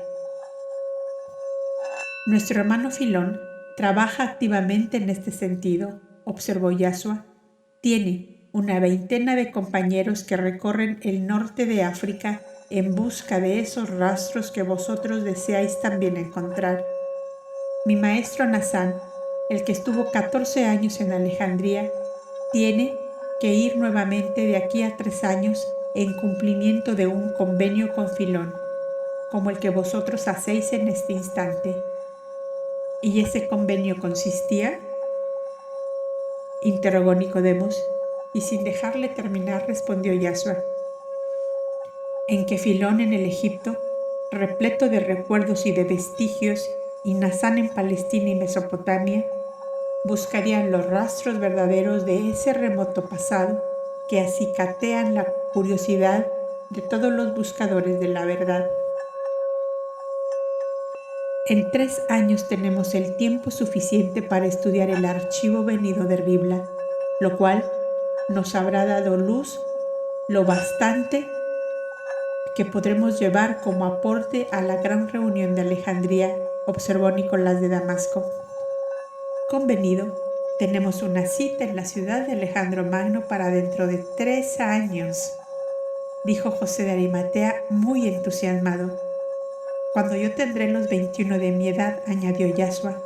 Nuestro hermano Filón trabaja activamente en este sentido, observó Yashua. Tiene una veintena de compañeros que recorren el norte de África en busca de esos rastros que vosotros deseáis también encontrar. Mi maestro Nazán, el que estuvo 14 años en Alejandría, tiene que ir nuevamente de aquí a 3 años en cumplimiento de un convenio con Filón, como el que vosotros hacéis en este instante. ¿Y ese convenio consistía?, interrogó Nicodemos, y sin dejarle terminar respondió Yashua: en que Filón en el Egipto, repleto de recuerdos y de vestigios, y Nazán en Palestina y Mesopotamia, buscarían los rastros verdaderos de ese remoto pasado que acicatean la curiosidad de todos los buscadores de la verdad. En 3 años tenemos el tiempo suficiente para estudiar el archivo venido de Ribla, lo cual nos habrá dado luz lo bastante que podremos llevar como aporte a la gran reunión de Alejandría, observó Nicolás de Damasco. Convenido, tenemos una cita en la ciudad de Alejandro Magno para dentro de 3 años, dijo José de Arimatea muy entusiasmado. Cuando yo tendré los 21 de mi edad, añadió Yashua,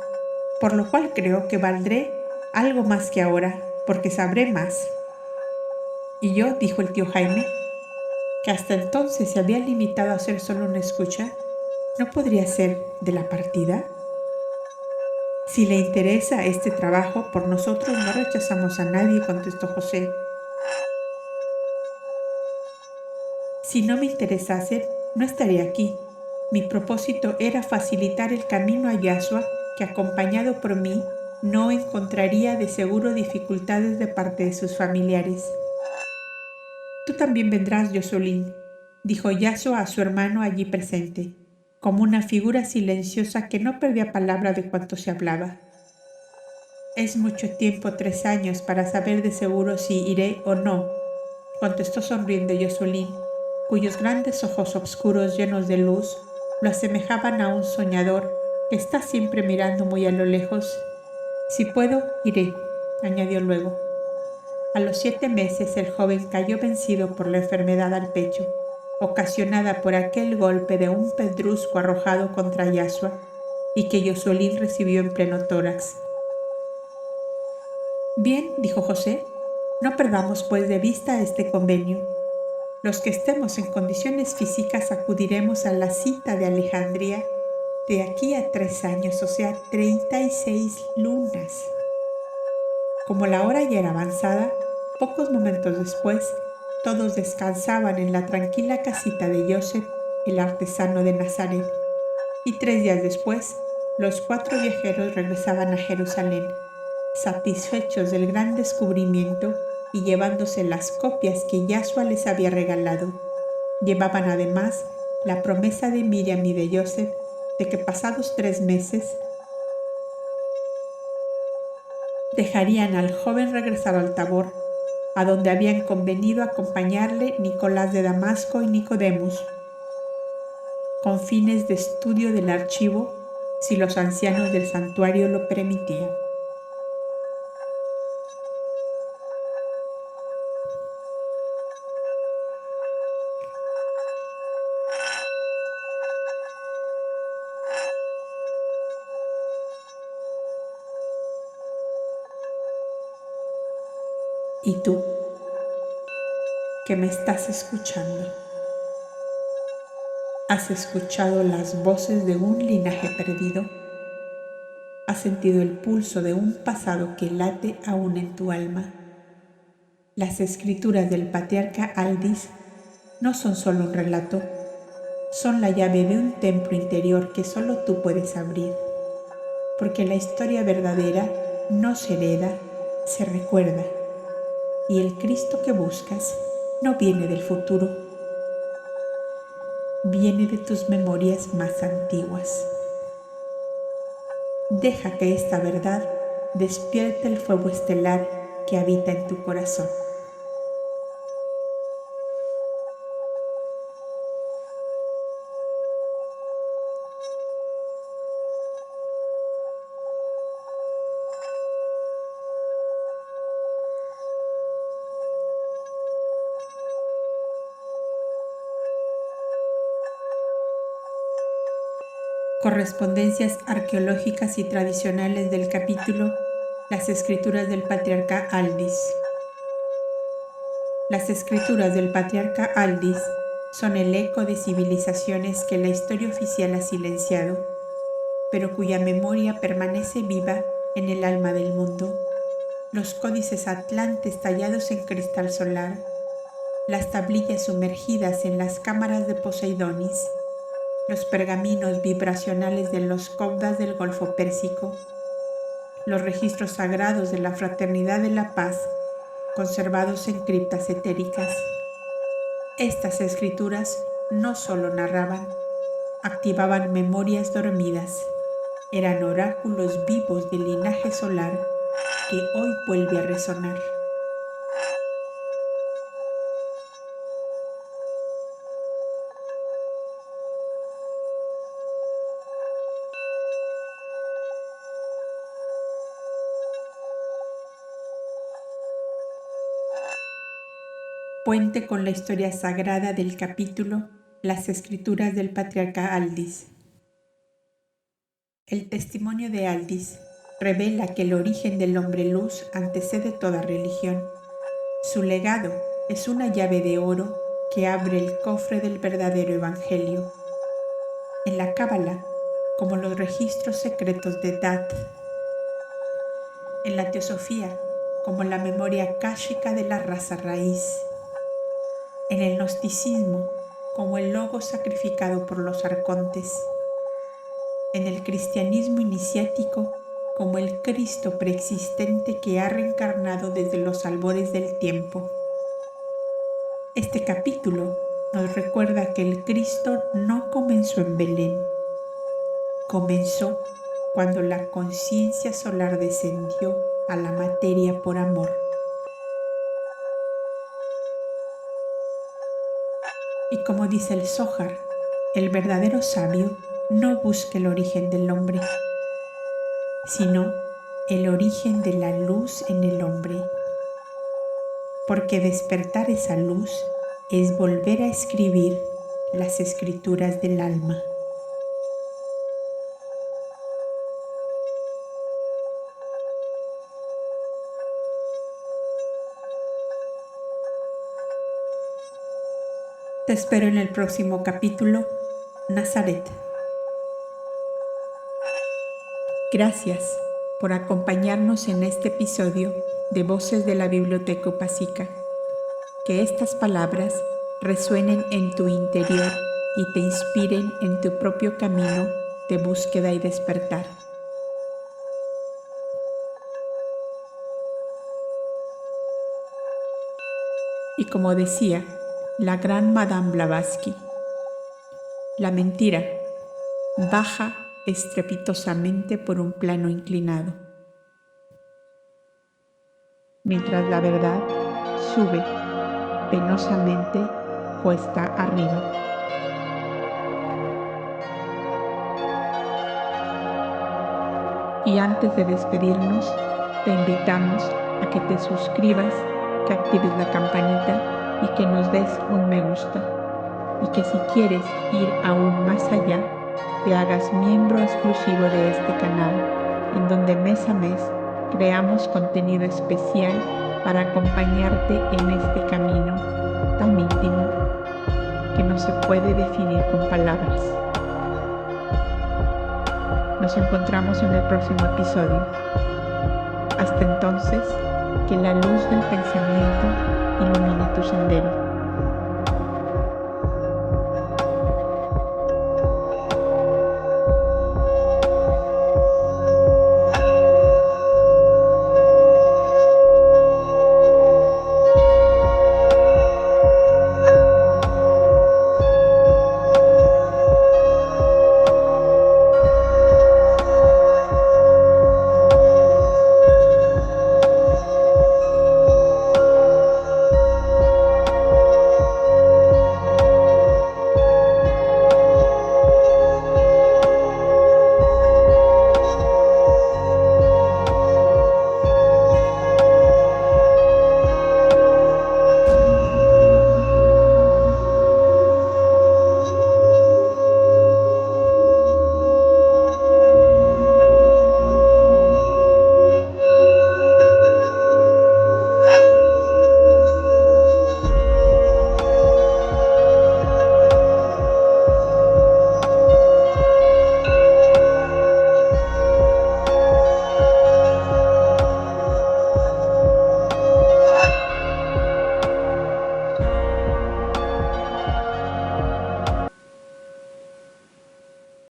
por lo cual creo que valdré algo más que ahora, porque sabré más. ¿Y yo?, dijo el tío Jaime. que hasta entonces se había limitado a ser solo una escucha, ¿no podría ser de la partida? Si le interesa este trabajo, por nosotros no rechazamos a nadie, contestó José. Si no me interesase, no estaría aquí. Mi propósito era facilitar el camino a Yashua, que acompañado por mí, no encontraría de seguro dificultades de parte de sus familiares. Tú también vendrás, Yosolín, dijo Yashua a su hermano allí presente, como una figura silenciosa que no perdía palabra de cuanto se hablaba. Es mucho tiempo, 3 años, para saber de seguro si iré o no, contestó sonriendo Yosolín, cuyos grandes ojos oscuros llenos de luz lo asemejaban a un soñador que está siempre mirando muy a lo lejos. Si puedo, iré, añadió luego. A los 7 meses el joven cayó vencido por la enfermedad al pecho, ocasionada por aquel golpe de un pedrusco arrojado contra Yashua y que Yosolín recibió en pleno tórax. Bien, dijo José, no perdamos pues de vista este convenio. Los que estemos en condiciones físicas acudiremos a la cita de Alejandría de aquí a 3 años, o sea, 36 lunas. Como la hora ya era avanzada, pocos momentos después, todos descansaban en la tranquila casita de Joseph, el artesano de Nazaret, y 3 días después, los 4 viajeros regresaban a Jerusalén, satisfechos del gran descubrimiento y llevándose las copias que Yashua les había regalado. Llevaban además la promesa de Miriam y de Joseph de que pasados 3 meses dejarían al joven regresar al Tabor, a donde habían convenido acompañarle Nicolás de Damasco y Nicodemus, con fines de estudio del archivo, si los ancianos del santuario lo permitían. ¿Y tú, que me estás escuchando? ¿Has escuchado las voces de un linaje perdido? ¿Has sentido el pulso de un pasado que late aún en tu alma? Las escrituras del patriarca Aldis no son solo un relato, son la llave de un templo interior que solo tú puedes abrir, porque la historia verdadera no se hereda, se recuerda, y el Cristo que buscas no viene del futuro, viene de tus memorias más antiguas. Deja que esta verdad despierte el fuego estelar que habita en tu corazón. Correspondencias arqueológicas y tradicionales del capítulo Las escrituras del patriarca Aldis. Las escrituras del patriarca Aldis son el eco de civilizaciones que la historia oficial ha silenciado, pero cuya memoria permanece viva en el alma del mundo. Los códices atlantes tallados en cristal solar, las tablillas sumergidas en las cámaras de Poseidonis, los pergaminos vibracionales de los caudas del Golfo Pérsico, los registros sagrados de la Fraternidad de la Paz, conservados en criptas etéricas. Estas escrituras no solo narraban, activaban memorias dormidas, eran oráculos vivos del linaje solar que hoy vuelve a resonar. Puente con la historia sagrada del capítulo Las escrituras del patriarca Aldis. El testimonio de Aldis revela que el origen del hombre luz antecede toda religión. Su legado es una llave de oro que abre el cofre del verdadero Evangelio. En la Cábala, como los registros secretos de Dad. En la teosofía, como la memoria akáshica de la raza raíz. En el gnosticismo, como el logo sacrificado por los arcontes. En el cristianismo iniciático, como el Cristo preexistente que ha reencarnado desde los albores del tiempo. Este capítulo nos recuerda que el Cristo no comenzó en Belén. Comenzó cuando la conciencia solar descendió a la materia por amor. Y como dice el Zohar, el verdadero sabio no busca el origen del hombre, sino el origen de la luz en el hombre. Porque despertar esa luz es volver a escribir las escrituras del alma. Te espero en el próximo capítulo, Nazaret. Gracias por acompañarnos en este episodio de Voces de la Biblioteca Upasika. Que estas palabras resuenen en tu interior y te inspiren en tu propio camino de búsqueda y despertar. Y como decía la gran Madame Blavatsky, la mentira baja estrepitosamente por un plano inclinado, mientras la verdad sube penosamente cuesta arriba. Y antes de despedirnos, te invitamos a que te suscribas, que actives la campanita y que nos des un me gusta. Y que si quieres ir aún más allá, te hagas miembro exclusivo de este canal, en donde mes a mes creamos contenido especial para acompañarte en este camino tan íntimo que no se puede definir con palabras. Nos encontramos en el próximo episodio. Hasta entonces, que la luz del pensamiento ilumine tu sendero.